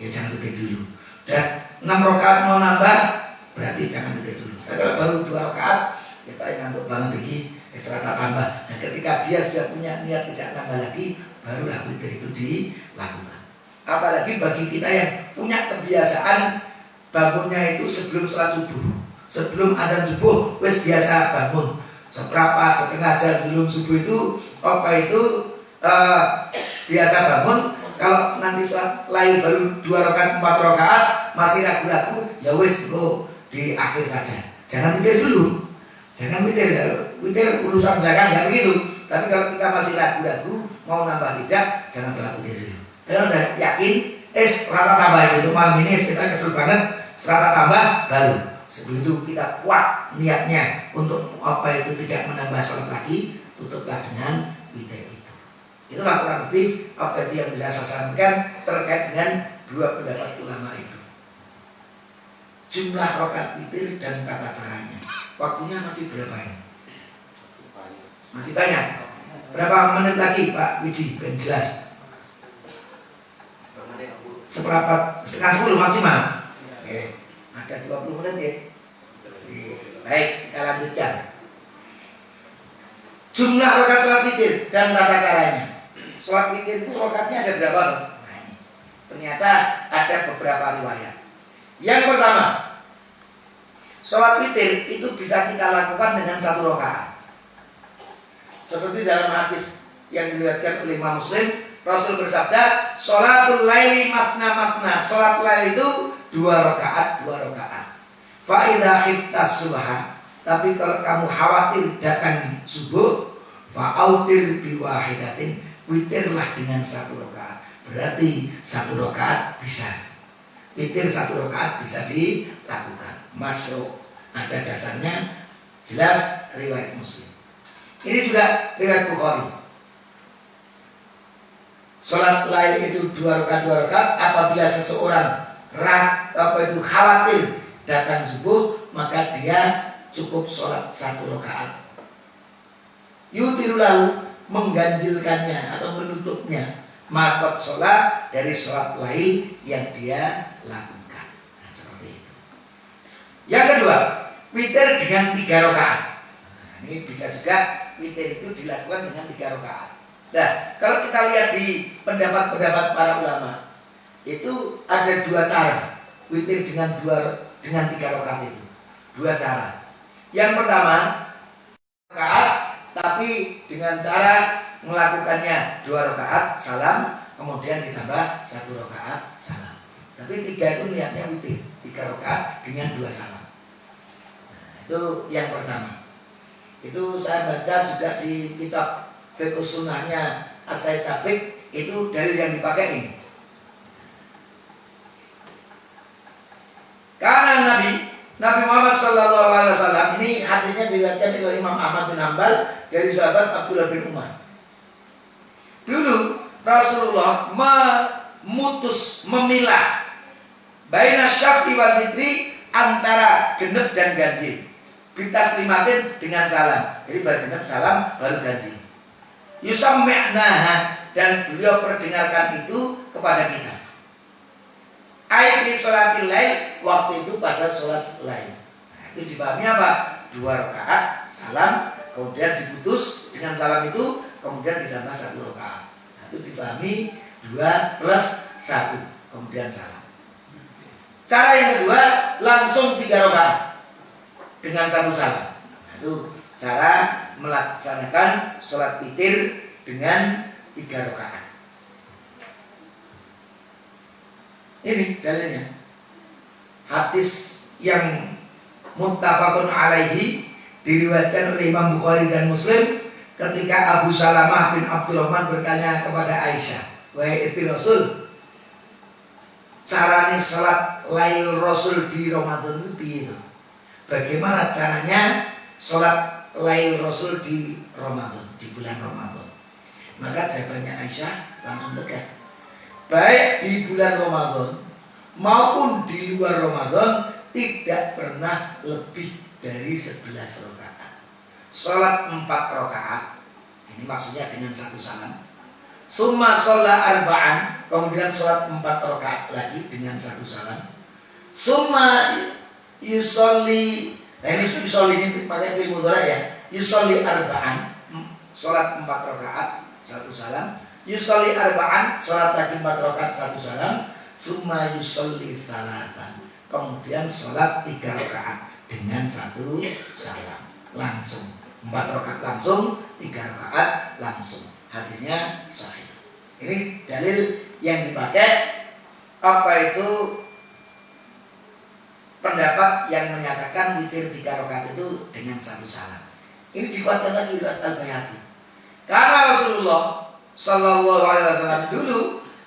ya jangan witir dulu. Dan 6 rakaat mau nambah, berarti jangan witir dulu. Kalau baru 2 rakaat, kita ngantuk banget lagi, rakaat tambah. Nah, ketika dia sudah punya niat tidak nambah lagi, barulah witir itu dilakukan. Apalagi bagi kita yang punya kebiasaan bangunnya itu sebelum sholat subuh, sebelum adzan subuh, wis biasa bangun seperempat, setengah jam sebelum subuh itu biasa bangun. Kalau nanti sholat lain baru 2 rakaat, 4 rakaat masih ragu-ragu, ya wis di akhir saja. Jangan witir dulu. Jangan witir urusan belakang, nggak begitu. Tapi kalau kita masih ragu-ragu mau nambah tidak, jangan sholat witir dulu. Kalau udah yakin, rata tambah itu malam ini kita kesel banget, rata tambah baru. Sebelum itu kita kuat niatnya untuk tidak menambah sholat lagi, tutuplah dengan witir. Itulah kurang lebih yang bisa saya sampaikan terkait dengan 2 pendapat ulama itu. Jumlah rakaat witir dan tata caranya. Waktunya masih berapa ini? Masih banyak. Berapa menit lagi Pak Wiji? Ben jelas. Seperempat, setengah 10 maksimal. Oke, ada 20 menit ya. Baik, kita lanjutkan. Jumlah rakaat sholat witir dan tata caranya. Sholat witir itu rakaatnya ada berapa? Nah, ini. Ternyata ada beberapa riwayat. Yang pertama, sholat witir itu bisa kita lakukan dengan 1 rakaat. Seperti dalam hadis yang diriwayatkan oleh Imam Muslim, Rasul bersabda, "Sholatul laili masna masna." Sholat lail itu 2 rakaat, 2 rakaat. Fa idza khiftas subha, tapi kalau kamu khawatir datang subuh, fa autir bi wahidatin, witirlah dengan 1 rakaat. Berarti 1 rakaat bisa. Witir 1 rakaat bisa dilakukan. Masyru', ada dasarnya, jelas riwayat Muslim. Ini juga riwayat Bukhari. Sholat lail itu 2 rakaat, 2 rakaat. Apabila seseorang khawatir datang subuh, maka dia cukup sholat 1 rakaat. Yutiru lahu, mengganjilkannya atau menutupnya makot sholat dari sholat lail yang dia lakukan. Nah, seperti itu. Yang kedua, witir dengan 3 rakaat. Nah, ini bisa juga witir itu dilakukan dengan 3 rakaat. Nah, kalau kita lihat di pendapat-pendapat para ulama, itu ada 2 cara witir dengan 3 rakaat itu. 2 cara. Yang pertama, rakaat tapi dengan cara melakukannya 2 rakaat salam, kemudian ditambah 1 rakaat salam. Tapi 3 itu niatnya witir, 3 rakaat dengan 2 salam. Nah, itu yang pertama. Itu saya baca juga di kitab Fiqh Sunnahnya As-Said Sabiq, itu dalil yang dipakai ini. Karena Nabi Muhammad SAW ini hadisnya diriwayatkan oleh Imam Ahmad bin Hanbal dari sahabat Abdullah bin Umar. Dulu Rasulullah memilah baina syaf'i wal witri, antara genep dan ganjil. Bitaslimatin, dengan salam. Jadi baru genep salam baru ganjil. Yusammi'naha, dan beliau perdengarkan itu kepada kita. Ayat di sholatil lail, waktu itu pada sholat lail. Nah, itu dipahami apa? 2 rakaat salam, kemudian diputus dengan salam itu, kemudian ditambah 1 rakaat. Nah, itu dipahami 2 plus 1, kemudian salam. Cara yang kedua, langsung 3 rakaat dengan 1 salam. Nah, itu cara melaksanakan sholat witir dengan 3 rakaat. Ini dalilnya. Hadis yang muttafaqun alaihi diriwayatkan oleh Imam Bukhari dan Muslim ketika Abu Salamah bin Abdurrahman bertanya kepada Aisyah, "Wahai istri Rasul, caranya sholat lail Rasul di Ramadan itu piye? Bagaimana caranya sholat lail Rasul di Ramadan, di bulan Ramadan?" Maka jawabannya Aisyah langsung tegas, baik di bulan Ramadan maupun di luar Ramadan tidak pernah lebih dari 11 rakaat. Sholat 4 rakaat, ini maksudnya dengan 1 salam. Summa sholat arba'an, kemudian sholat 4 rakaat lagi dengan 1 salam. Summa yusolli, ini yusolli ini pakai fi'il mudhari' ya. Yusolli arba'an, sholat 4 rakaat 1 salam. Yusolli arba'an, sholat lagi 4 rakaat 1 salam. Summa yusolli salasan, kemudian sholat 3 rakaat dengan 1 salam. Langsung 4 rakaat langsung, 3 rakaat langsung. Hadisnya sahih. Ini dalil yang dipakai. Apa itu? Pendapat yang menyatakan witir 3 rakaat itu dengan 1 salam. Ini dikuatkan lagi riwayat Al-Baihaqi. Karena Rasulullah Sallallahu Alaihi Wasallam dulu,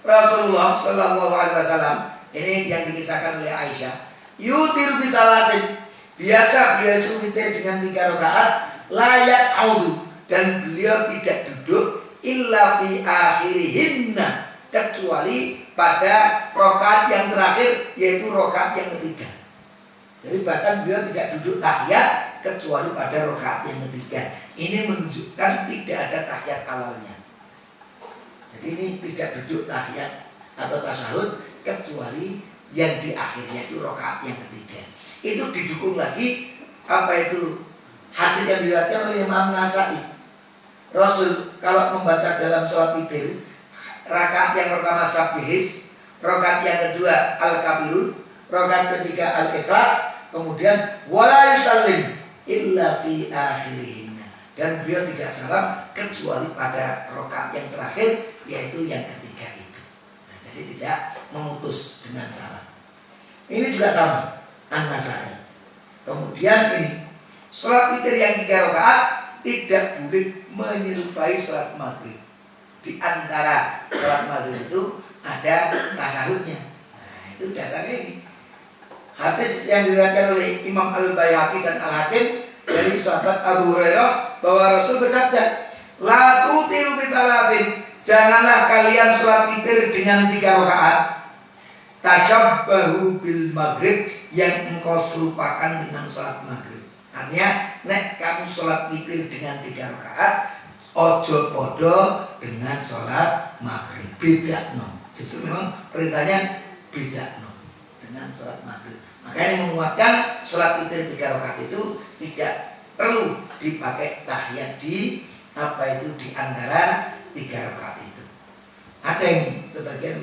Rasulullah Sallallahu Alaihi Wasallam ini yang dikisahkan oleh Aisyah, yutir bitalatin, biasa beliau itu witir dengan 3 rakaat, layak audu, dan beliau tidak duduk illa fi akhirihinna, kecuali pada rakaat yang terakhir, yaitu rakaat yang ketiga. Jadi bahkan beliau tidak duduk tahiyat kecuali pada rakaat yang ketiga. Ini menunjukkan tidak ada tahiyat awalnya. Jadi ini tidak duduk tahiyat atau tasyahud kecuali yang di akhirnya itu rakaat yang ketiga. Itu didukung lagi apa itu hadis yang diriwayatkan oleh Imam Nasai. Rasul kalau membaca dalam sholat witir, rakaat yang pertama Sabbihis, rakaat yang kedua Al-Kafirun, rakaat ketiga Al-Ikhlas, kemudian wala yusallim illa fi akhirihinna, dan beliau tidak salam kecuali pada rakaat yang terakhir, yaitu yang ketiga itu. Nah, jadi tidak memutus dengan salam. Ini juga sama An-Nasai. Kemudian ini sholat witir yang 3 rakaat tidak boleh menyerupai sholat maghrib. Di antara sholat maghrib itu ada tasahudnya. Nah, itu dasarnya ini. Hadis yang diriwayatkan oleh Imam Al-Baihaqi dan Al-Hakim dari sahabat Abu Hurairah bahwa Rasul bersabda, "La tutiru bitalatin." Janganlah kalian sholat witir dengan 3 rakaat. Tasyabbahu bil maghrib, yang engkau serupakan dengan sholat maghrib. Artinya, nek kamu sholat witir dengan 3 rakaat, ojo podo dengan sholat maghrib. Beda no. Justru memang perintahnya beda no dengan sholat maghrib. Makanya menguatkan sholat witir 3 rakaat itu tidak perlu dipakai tahiyat di di antara 3 rakaat itu. Ada yang sebagian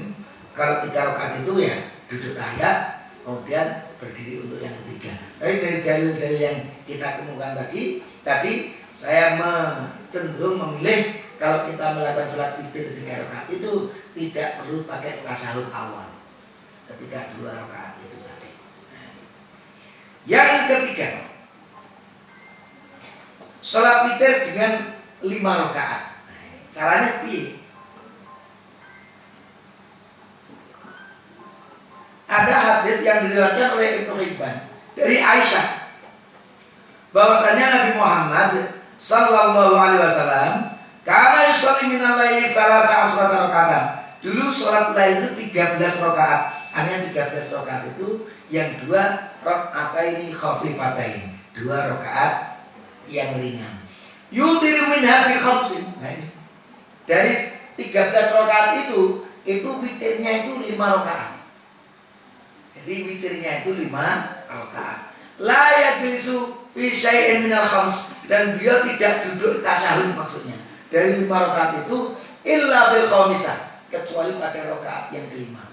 kalau 3 rakaat itu ya duduk tahiyat, kemudian berdiri untuk yang ketiga. Tapi dari dalil-dalil yang kita kemukakan tadi saya cenderung memilih kalau kita melakukan sholat witir 3 rakaat itu tidak perlu pakai tasahud awal ketika 2 rakaat itu tadi. Yang ketiga, sholat witir dengan 5 rakaat. Caranya piye? Ada hadis yang diriwayatkan oleh Ibnu Hibban dari Aisyah bahwasanya Nabi Muhammad sallallahu alaihi wasallam kana yusolli minal laili 13 rakaat. Dulu sholat lail itu 13 rakaat. Hanya 13 rakaat itu yang 2 rakaatain khafifatain, 2 rakaat yang ringan. Yutiru minha bi khamsin. Nah ini. Dari 13 rakaat itu witirnya itu 5 rakaat. Jadi witirnya itu 5 rakaat. La yajlisu fi syai'in minal khams, dan beliau tidak duduk tasyahud maksudnya. Dari 5 rakaat itu illa bil khamisah, kecuali pada rakaat yang kelima.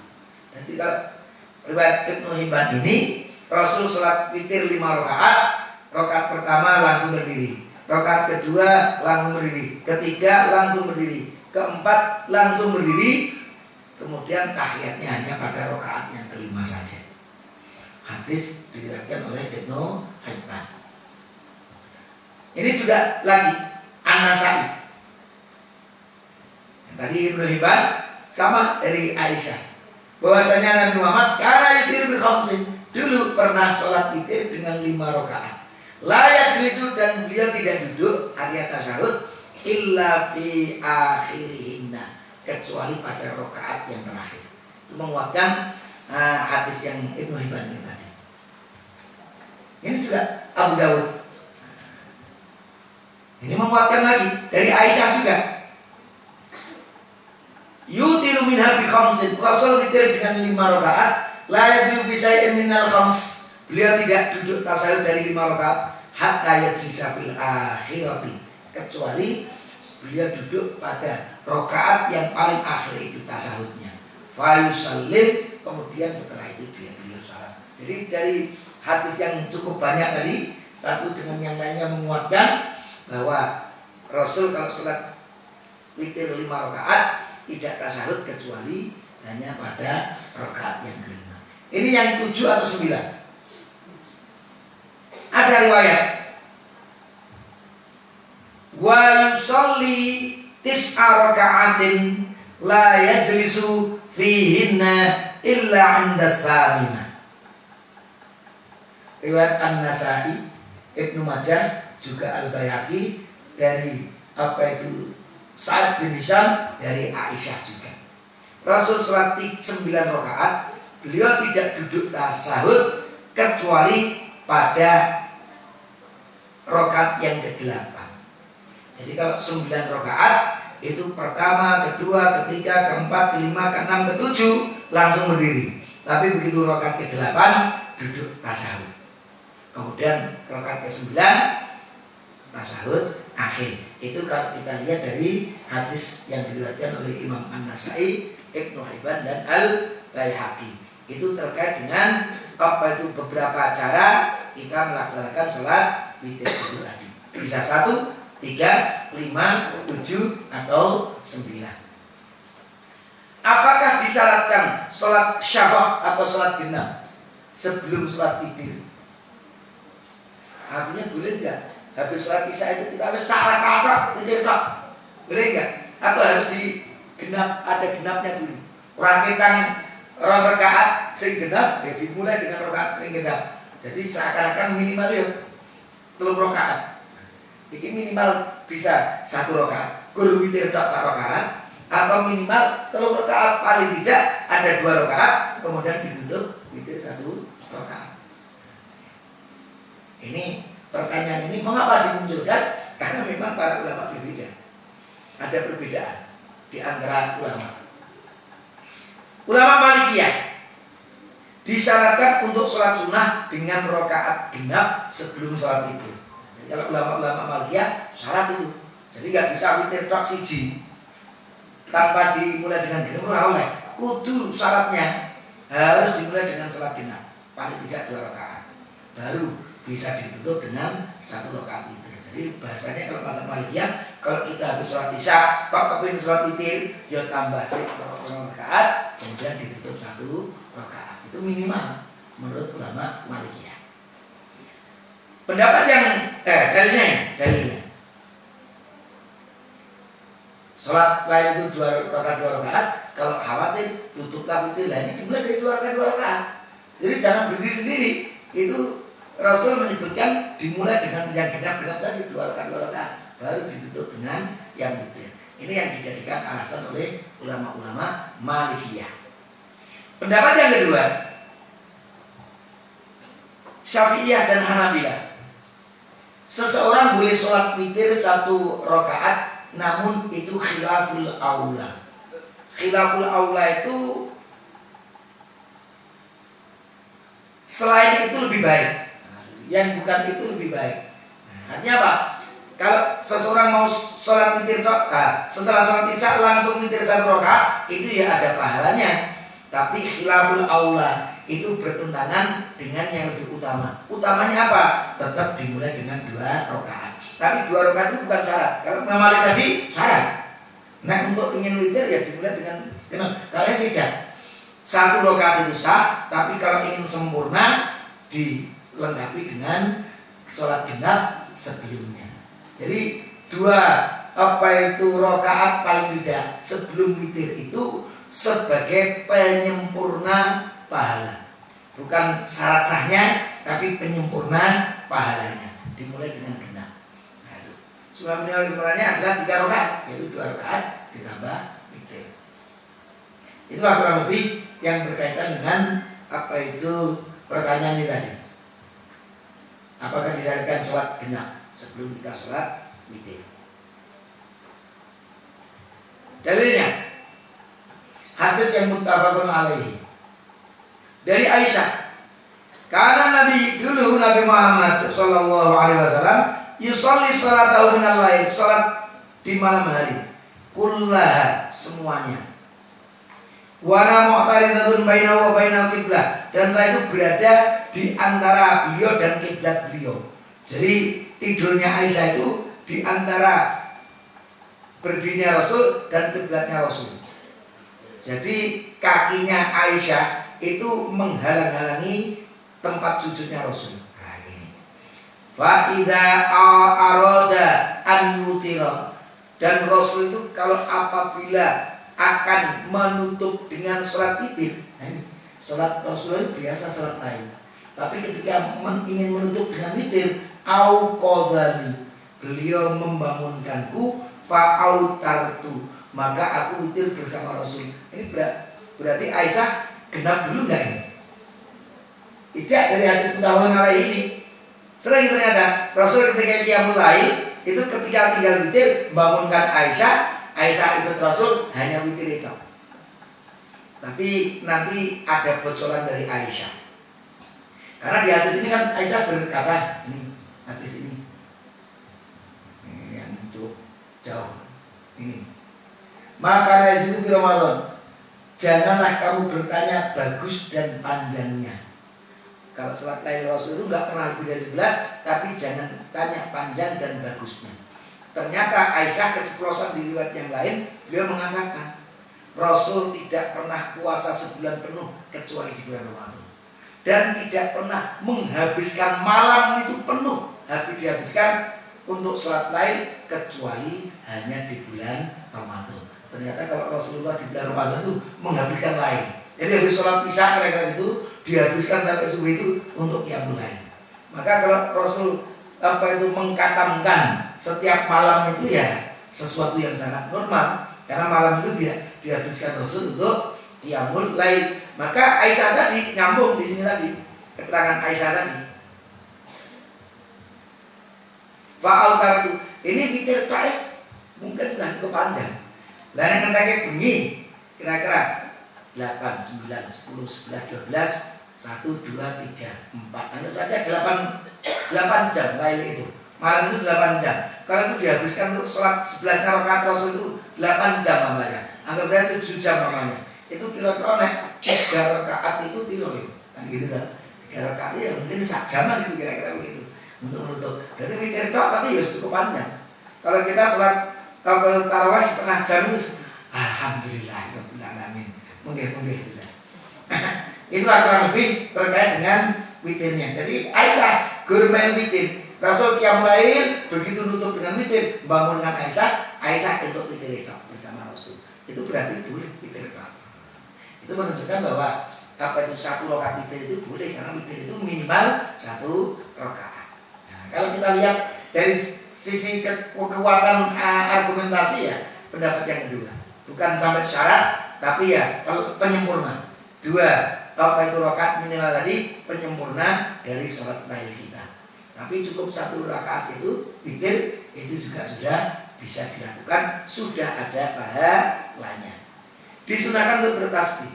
Jadi kalau riwayat Ibnu Hibban ini Rasul salat witir 5 rakaat, rakaat pertama langsung berdiri, rakaat kedua langsung berdiri, ketiga langsung berdiri, keempat langsung berdiri, kemudian tahiyatnya hanya pada rakaat yang kelima saja. Hadis diriwayatkan oleh Ibnu Hibban. Ini juga lagi An-Nasai. Tadi Ibnu Hibban sama dari Aisyah bahwasanya Nabi Muhammad kana yutir bi khamsin, dulu pernah sholat witir dengan 5 rakaat. La yajlisu, dan beliau tidak duduk artinya tasyahud illa fi akhirihinna, kecuali pada rakaat yang terakhir. Itu menguatkan hadis yang Ibnu Hibban ini tadi. Ini juga Abu Dawud. Ini menguatkan lagi dari Aisyah juga. Yutiru minha bi khamsin, Rasul witir dengan 5 rakaat. La yazidu fi syai'in minal khams, beliau tidak duduk tasyahud dari 5 rakaat hatta yajlisa fil akhirati, kecuali beliau duduk pada rakaat yang paling akhir itu tasyahudnya. Fa yusallim, kemudian setelah itu beliau salam. Jadi dari hadis yang cukup banyak tadi, satu dengan yang lainnya menguatkan bahwa Rasul kalau sholat witir 5 rakaat tidak tasyahud kecuali hanya pada rakaat yang kelima. Ini yang 7 atau 9. Ada riwayat wa yusolli tis'a raka'atin la yajlisu fihinna illa 'inda tsaminah. Riwayat An-Nasai, Ibnu Majah, juga Al-Baihaqi dari Sa'ad bin Hisham dari Aisyah juga. Rasul sholat 9 rakaat, beliau tidak duduk tasyahud kecuali pada rakaat yang ke-8. Jadi kalau 9 rakaat itu pertama, kedua, ketiga, keempat, kelima, keenam, ketujuh langsung berdiri. Tapi begitu rakaat ke-8 duduk tasyahud. Kemudian rakaat ke-9 tasyahud akhir. Itu kalau kita lihat dari hadis yang diriwayatkan oleh Imam An-Nasai, Ibnu Hibban dan Al-Baihaqi. Itu terkait dengan beberapa cara kita melaksanakan sholat witir itu tadi. Bisa 1 3, 5, 7 atau 9. Apakah disyaratkan sholat syafaq atau sholat genap sebelum sholat witir? Artinya boleh enggak? Habis sholat isya itu kita harus secara kata witir tak? Boleh enggak? Atau harus digenap, ada genapnya dulu? Rakitan orang rakaat sing genap, ya dimulai dengan rakaat sing genap. Jadi seakan-akan minimal ya 3 rakaat. Ini minimal bisa 1 rakaat. Guru witir tak 1 rakaat, atau minimal 3 rakaat, paling tidak ada 2 rakaat, kemudian ditutup witir 1 rakaat. Ini pertanyaan ini mengapa dimunculkan? Karena memang para ulama berbeda. Ada perbedaan di antara ulama. Ulama Malikiyah disyaratkan untuk sholat sunnah dengan rakaat genap sebelum sholat itu. Jadi kalau ulama-ulama Malikiyah syarat itu. Jadi nggak bisa witir tok siji tanpa dimulai dengan genap ora oleh. Kudu syaratnya harus dimulai dengan sholat genap, paling tidak 2 rakaat. Baru bisa ditutup dengan 1 rakaat witir. Jadi bahasanya kalau kata Malikiyah, kalau kita habis sholat isya, kok kepingin sholat witir, ya tambah sih 2 rakaat, kemudian ditutup 1 rakaat. Itu minimal menurut ulama Malikiyah. Pendapat yang dalilnya. Sholat lain itu 2 rakaat, kalau khawatir tutuplah witir. Lah ini dimulai dari 2 rakaat. Jadi jangan berdiri sendiri. Itu Rasul menyebutkan dimulai dengan yang genap-genap tadi 2 rakaat, baru ditutup dengan yang witir. Ini yang dijadikan alasan oleh ulama-ulama Malikiyah. Pendapat yang kedua, Syafi'iyah dan Hanabilah. Seseorang boleh sholat witir 1 rakaat, namun itu khilaful aula. Khilaful aula itu selain itu lebih baik. Yang bukan itu lebih baik. Artinya apa? Kalau seseorang mau sholat witir setelah sholat isya langsung witir 1 rakaat, itu ya ada pahalanya. Tapi khilaful aula itu bertentangan dengan yang lebih utama. Utamanya apa? Tetap dimulai dengan 2 rakaat. Tapi 2 rakaat itu bukan syarat. Kalau Malik tadi syarat. Nah untuk ingin witir ya dimulai dengan kalian tidak. 1 rakaat itu sah, tapi kalau ingin sempurna dilengkapi dengan sholat genap sebelumnya. Jadi 2 rakaat paling tidak sebelum witir itu sebagai penyempurna pahala. Bukan syarat sahnya, tapi penyempurna pahalanya. Dimulai dengan genap. Nah itu. Sunnah minimalnya adalah 3 rakaat, yaitu 2 rakaat ditambah witir. Itulah kurang lebih yang berkaitan dengan apa itu pertanyaan ini tadi. Apakah disarankan sholat genap sebelum kita sholat witir? Dalilnya hadis yang muttafaqun alaihi dari Aisyah. Karena Nabi Muhammad sallallahu alaihi wasallam yusolli sholatahu minal lail, sholat di malam hari, kullaha semuanya. Wa ana mu'taridatun bainahu wa bainal qiblah, dan saya itu berada di antara beliau dan kiblat beliau. Jadi tidurnya Aisyah itu di antara berdirinya Rasul dan kiblatnya Rasul. Jadi kakinya Aisyah itu menghalang-halangi tempat sujudnya Rasul. Nah ini. Fa idza arada an yutira, dan Rasul itu kalau apabila akan menutup dengan sholat witir. Nah ini, sholat Rasul itu biasa sholat lain. Tapi ketika ingin menutup dengan witir, au qadhani, beliau membangunkanku, fa autartu, maka aku witir bersama Rasul. Ini berarti Aisyah genap dulu enggak ini? Tidak, dari hadis muttafaqun alaihi ini. Sering ternyata Rasul ketika qiyamul lail itu ketika tinggal witir bangunkan Aisyah. Aisyah ikut Rasul hanya witir itu. Tapi nanti ada bocoran dari Aisyah. Karena di hadis ini kan Aisyah berkata, ini hadis ini yang cukup jauh ini. Maka dari situ Ramadan, janganlah kamu bertanya bagus dan panjangnya. Kalau sholat lail Rasul itu nggak pernah lebih dari 11, tapi jangan tanya panjang dan bagusnya. Ternyata Aisyah keceplosan di riwayat yang lain, beliau mengatakan Rasul tidak pernah puasa sebulan penuh kecuali di bulan Ramadan. Dan tidak pernah menghabiskan malam itu penuh dihabiskan untuk sholat lain kecuali hanya di bulan Ramadan. Ternyata kalau Rasulullah di bulan Ramadan itu menghabiskan lain. Jadi habis sholat isya kira-kira itu dihabiskan sampai subuh itu untuk qiyamul lail. Maka kalau Rasul mengkatamkan setiap malam itu ya sesuatu yang sangat normal, karena malam itu dia dihabiskan Rasul untuk qiyamul lail. Maka Aisyah tadi nyambung di sini lagi keterangan Aisyah tadi. Fa'al kartu ini witir kais mungkin sudah cukup panjang. Lain yang kayak bunyi kira-kira 8, 9, 10, 11, 12, 1, 2, 3, 4. Anggap saja 8 jam lain itu. Malam itu 8 jam. Kalau itu dihabiskan untuk sholat 11 rakaat Rasul itu 8 jam namanya. Anggap saja 7 jam namanya. Itu kira-kira 3 rakaat itu piro kan gitu kan. 3 rakaat ya mungkin sak jaman itu kira-kira begitu. Untuk menutup. Jadi mikir tok tapi ya cukup panjang. Kalau kita sholat kalau tarawih setengah jam itu alhamdulillah rabbil alamin. Mungkin. Itulah kurang lebih terkait dengan witirnya. Jadi Aisyah guru main witir. Rasul qiyamul lail begitu nutup dengan witir, bangunkan Aisyah untuk witir itu bersama Rasul. Itu berarti boleh witir itu. Itu menunjukkan bahwa itu 1 rakaat witir itu boleh karena witir itu minimal 1 rakaat. Nah, kalau kita lihat dari sisi kekuatan argumentasi ya pendapat yang kedua. Bukan sampai syarat tapi ya penyempurna. 2 itu rakaat minimal tadi penyempurna dari sholat lail kita. Tapi cukup 1 rakaat itu witir itu juga sudah bisa dilakukan, sudah ada pahalanya. Disunahkan untuk bertasbih.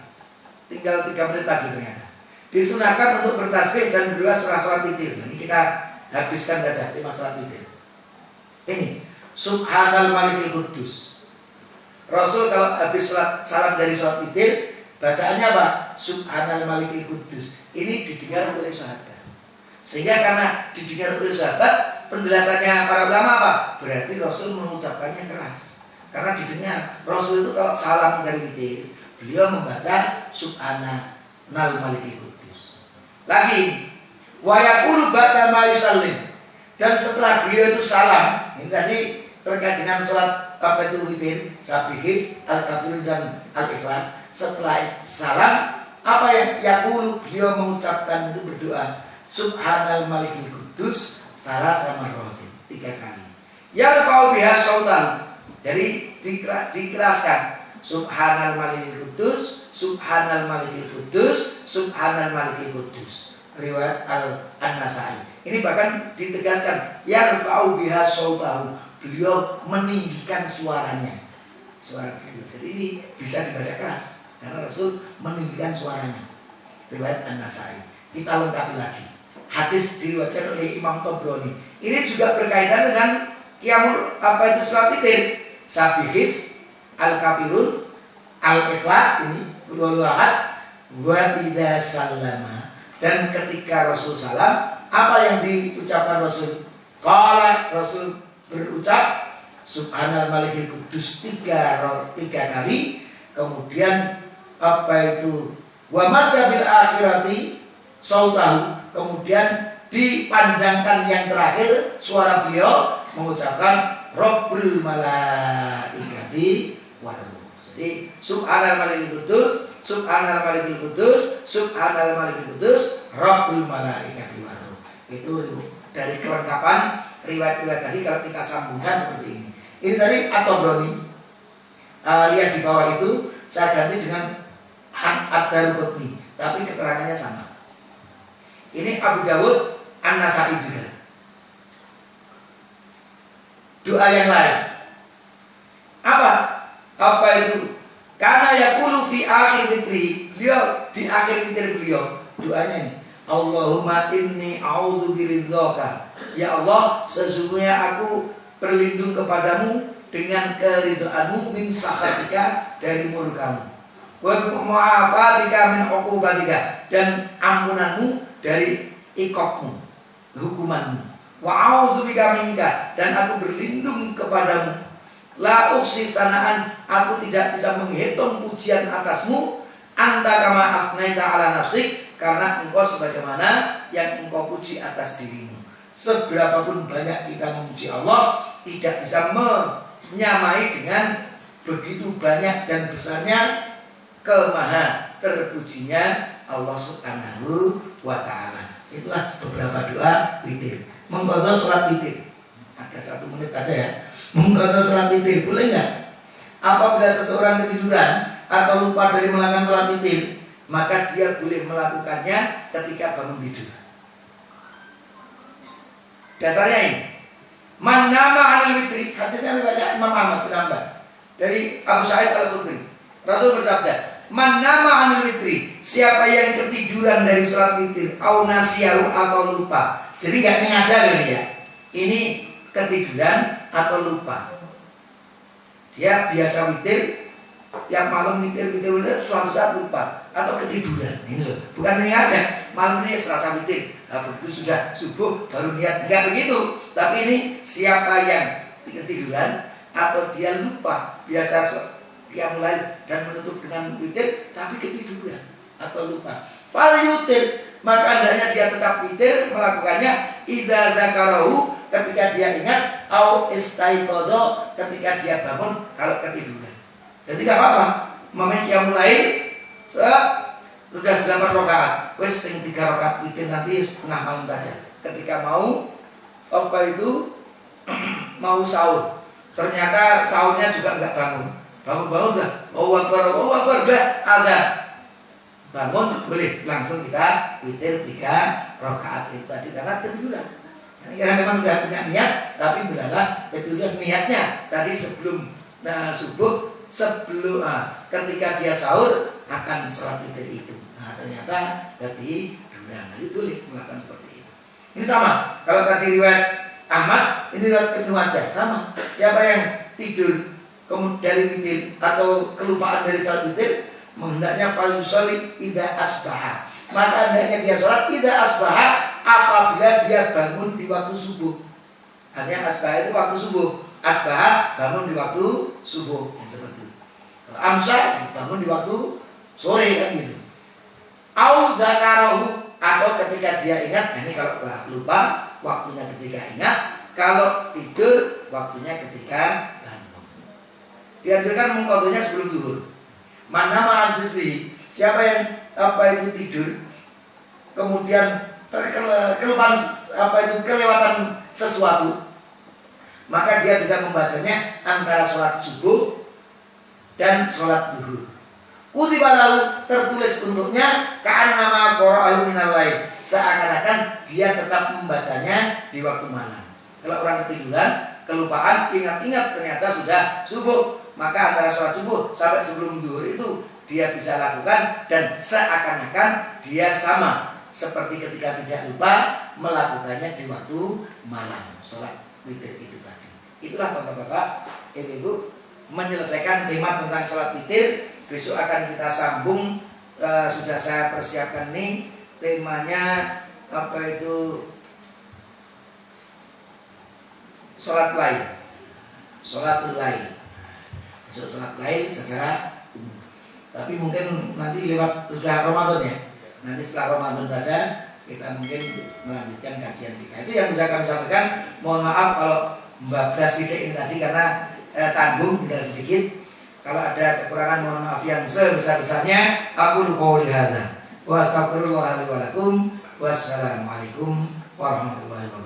Tinggal 3 menit lagi ternyata. Disunahkan untuk bertasbih dan berdoa setelah sholat witir. Ini kita habiskan saja di masalah witir. Ini Subhanal Malikil Quddus. Rasul kalau habis salam dari sholat witir bacaannya apa? Subhanal Malikil Quddus. Ini didengar oleh sahabat. Sehingga karena didengar oleh sahabat, penjelasannya para ulama apa? Berarti Rasul mengucapkannya keras. Karena didengar. Rasul itu kalau salam dari witir, beliau membaca Subhanal Malikil Quddus. Lagi, wa yaqulu ba'da ma yusallim. Dan setelah beliau itu salam, ini tadi terkait dengan sholat witir, Sabihis, Al-Kafirun dan Al-Ikhlas. Setelah salam, apa yang yaqulu beliau mengucapkan itu berdoa Subhanal Malikil Quddus salat marratin 3 kali. Yarfa'u biha sautan. Jadi dikeraskan Subhanal Malikil Quddus, Subhanal Malikil Quddus, Subhanal Malikil Quddus. Riwayat An-Nasa'i. Ini bahkan ditegaskan yarfa'u biha sautahu. Beliau meninggikan suaranya. Suara beliau. Jadi ini bisa dibaca keras karena Rasul meninggikan suaranya. Riwayat An-Nasa'i. Kita lengkapi lagi. Hadis diriwayatkan oleh Imam Tabrani. Ini juga berkaitan dengan qiyamul sholat witir. Sabihis, Al-Kafirun, Al-Ikhlas ini ulul ahad wa idza sallama. Dan ketika Rasul salam, apa yang diucapkan Rasul? Qala Rasul berucap Subhanal Malikil Quddus 3 kali. Kemudian wa madda bil akhirati sautahu. Kemudian dipanjangkan yang terakhir suara beliau mengucapkan Rabbul Malaikati waruh. Jadi Subhanal Malikil Quddus, Subhanal Malikil Quddus, Subhanal Malikil Quddus, Rabbul Malaikati waruh. Itu dari kelengkapan riwayat-riwayat tadi kalau kita sambungkan seperti ini. Ini tadi At-Tabrani. Lihat di bawah itu saya ganti dengan Ad-Daruqutni, tapi keterangannya sama. Ini Abu Dawud, An-Nasa'i juga. Doa yang lain. Apa itu? Karena yaqulu fi akhir witri. Beliau di akhir witir beliau doanya ini. Allahumma inni a'udzu biridhaka. Ya Allah, sesungguhnya aku berlindung kepadamu dengan keridhaanmu min sakhatika dari murkamu. Wa mu'afatika min uqubatika dan ampunanmu dari ikokmu, hukumanmu. Wa a'udzubika minka, dan aku berlindung kepadamu. La uqsi sanaan, aku tidak bisa menghitung pujian atasmu. Anta kama afnaita ala nafsik, karena engkau sebagaimana yang engkau puji atas dirimu. Seberapapun banyak kita memuji Allah, tidak bisa menyamai dengan begitu banyak dan besarnya kemaha terpujinya Allah Subhanahu wa ta'ala. Itulah beberapa doa witir. Mengqadha salat witir. Ada 1 menit aja ya. Mengqadha salat witir boleh enggak? Apabila seseorang ketiduran atau lupa dari melakukan salat witir, maka dia boleh melakukannya ketika bangun tidur. Dasarnya ini, man nama 'anil witri, hadisnya riwayat Imam Ahmad bin Hanbal dari Abu Sa'id Al-Khudri. Rasul bersabda, man nama 'anil witri, siapa yang ketiduran dari salat witir, au nasiyahu atau lupa. Jadi enggak sengaja loh ya. Ini ketiduran atau lupa. Dia biasa witir, tiap malam witir suatu saat lupa atau ketiduran. Ini loh, bukan sengaja. Malam ini serasa witir, nah, begitu sudah subuh baru niat, enggak begitu. Tapi ini siapa yang ketiduran atau dia lupa, biasa dia mulai dan menutup dengan witir tapi ketiduran atau lupa, fal yutir, maka hendaknya dia tetap witir melakukannya idza dzakarahu, ketika dia ingat, au istaiqadha, ketika dia bangun kalau ketiduran. Jadi enggak apa-apa, momen dia mulai sudah 8 rakaat, wes sing 3 rakaat witir nanti setengah malam saja. Ketika mau mau sahur, ternyata sahurnya juga enggak bangun. Bangun dah, Allahu Akbar, dah ada. Bangun boleh langsung kita witir 3 rakaat itu tadi karena ketiduran. Karena memang sudah punya niat, tapi benar ketiduran niatnya tadi sebelum subuh, sebelum ketika dia sahur akan salat witir itu. Nah, ternyata ketiduran, jadi boleh melakukan seperti itu. Ini sama. Kalau tadi riwayat Ahmad, ini riwayat Ibnu Majah sama. Siapa yang tidur kemudian dari witir atau kelupaan dari salat witir, hendaknya fal yusalli idza asbaha. Maka hendaknya dia salat idza asbaha apabila dia bangun di waktu subuh. Artinya asbaha itu waktu subuh. Asbaha bangun di waktu subuh, yang seperti itu. Amsa bangun di waktu sore kan gitu. Au dzakarahu, atau ketika dia ingat. Ini kalau lupa waktunya ketika ingat, kalau tidur waktunya ketika bangun. Diajarkan mengqadhanya sebelum zuhur. Mana ma'al sisbi, siapa yang itu tidur kemudian kelewatan sesuatu, maka dia bisa membacanya antara sholat subuh dan sholat zuhur. Kutiba lahu, tertulis untuknya ka'annama qara'ahu minal lail, seakan-akan dia tetap membacanya di waktu malam. Kalau orang ketiduran, kelupaan, ingat-ingat ternyata sudah subuh, maka antara sholat subuh sampai sebelum zuhur itu dia bisa lakukan, dan seakan-akan dia sama seperti ketika tidak lupa melakukannya di waktu malam, sholat witir itu tadi. Itulah bapak-bapak, ibu-ibu, menyelesaikan tema tentang sholat witir. Besok akan kita sambung, sudah saya persiapkan nih temanya sholat lain, sholatul lain. Besok sholat lain secara umum. Tapi mungkin nanti lewat sudah Ramadan ya. Nanti setelah Ramadan saja kita mungkin melanjutkan kajian kita. Itu yang bisa kami sampaikan. Mohon maaf kalau membablas sedikit ini tadi karena tanggung tinggal sedikit. Kalau ada kekurangan mohon maaf yang sebesar-besarnya. Aku qouli hadza wa astaghfirullah li wa lakum. Wassalamualaikum warahmatullahi wabarakatuh.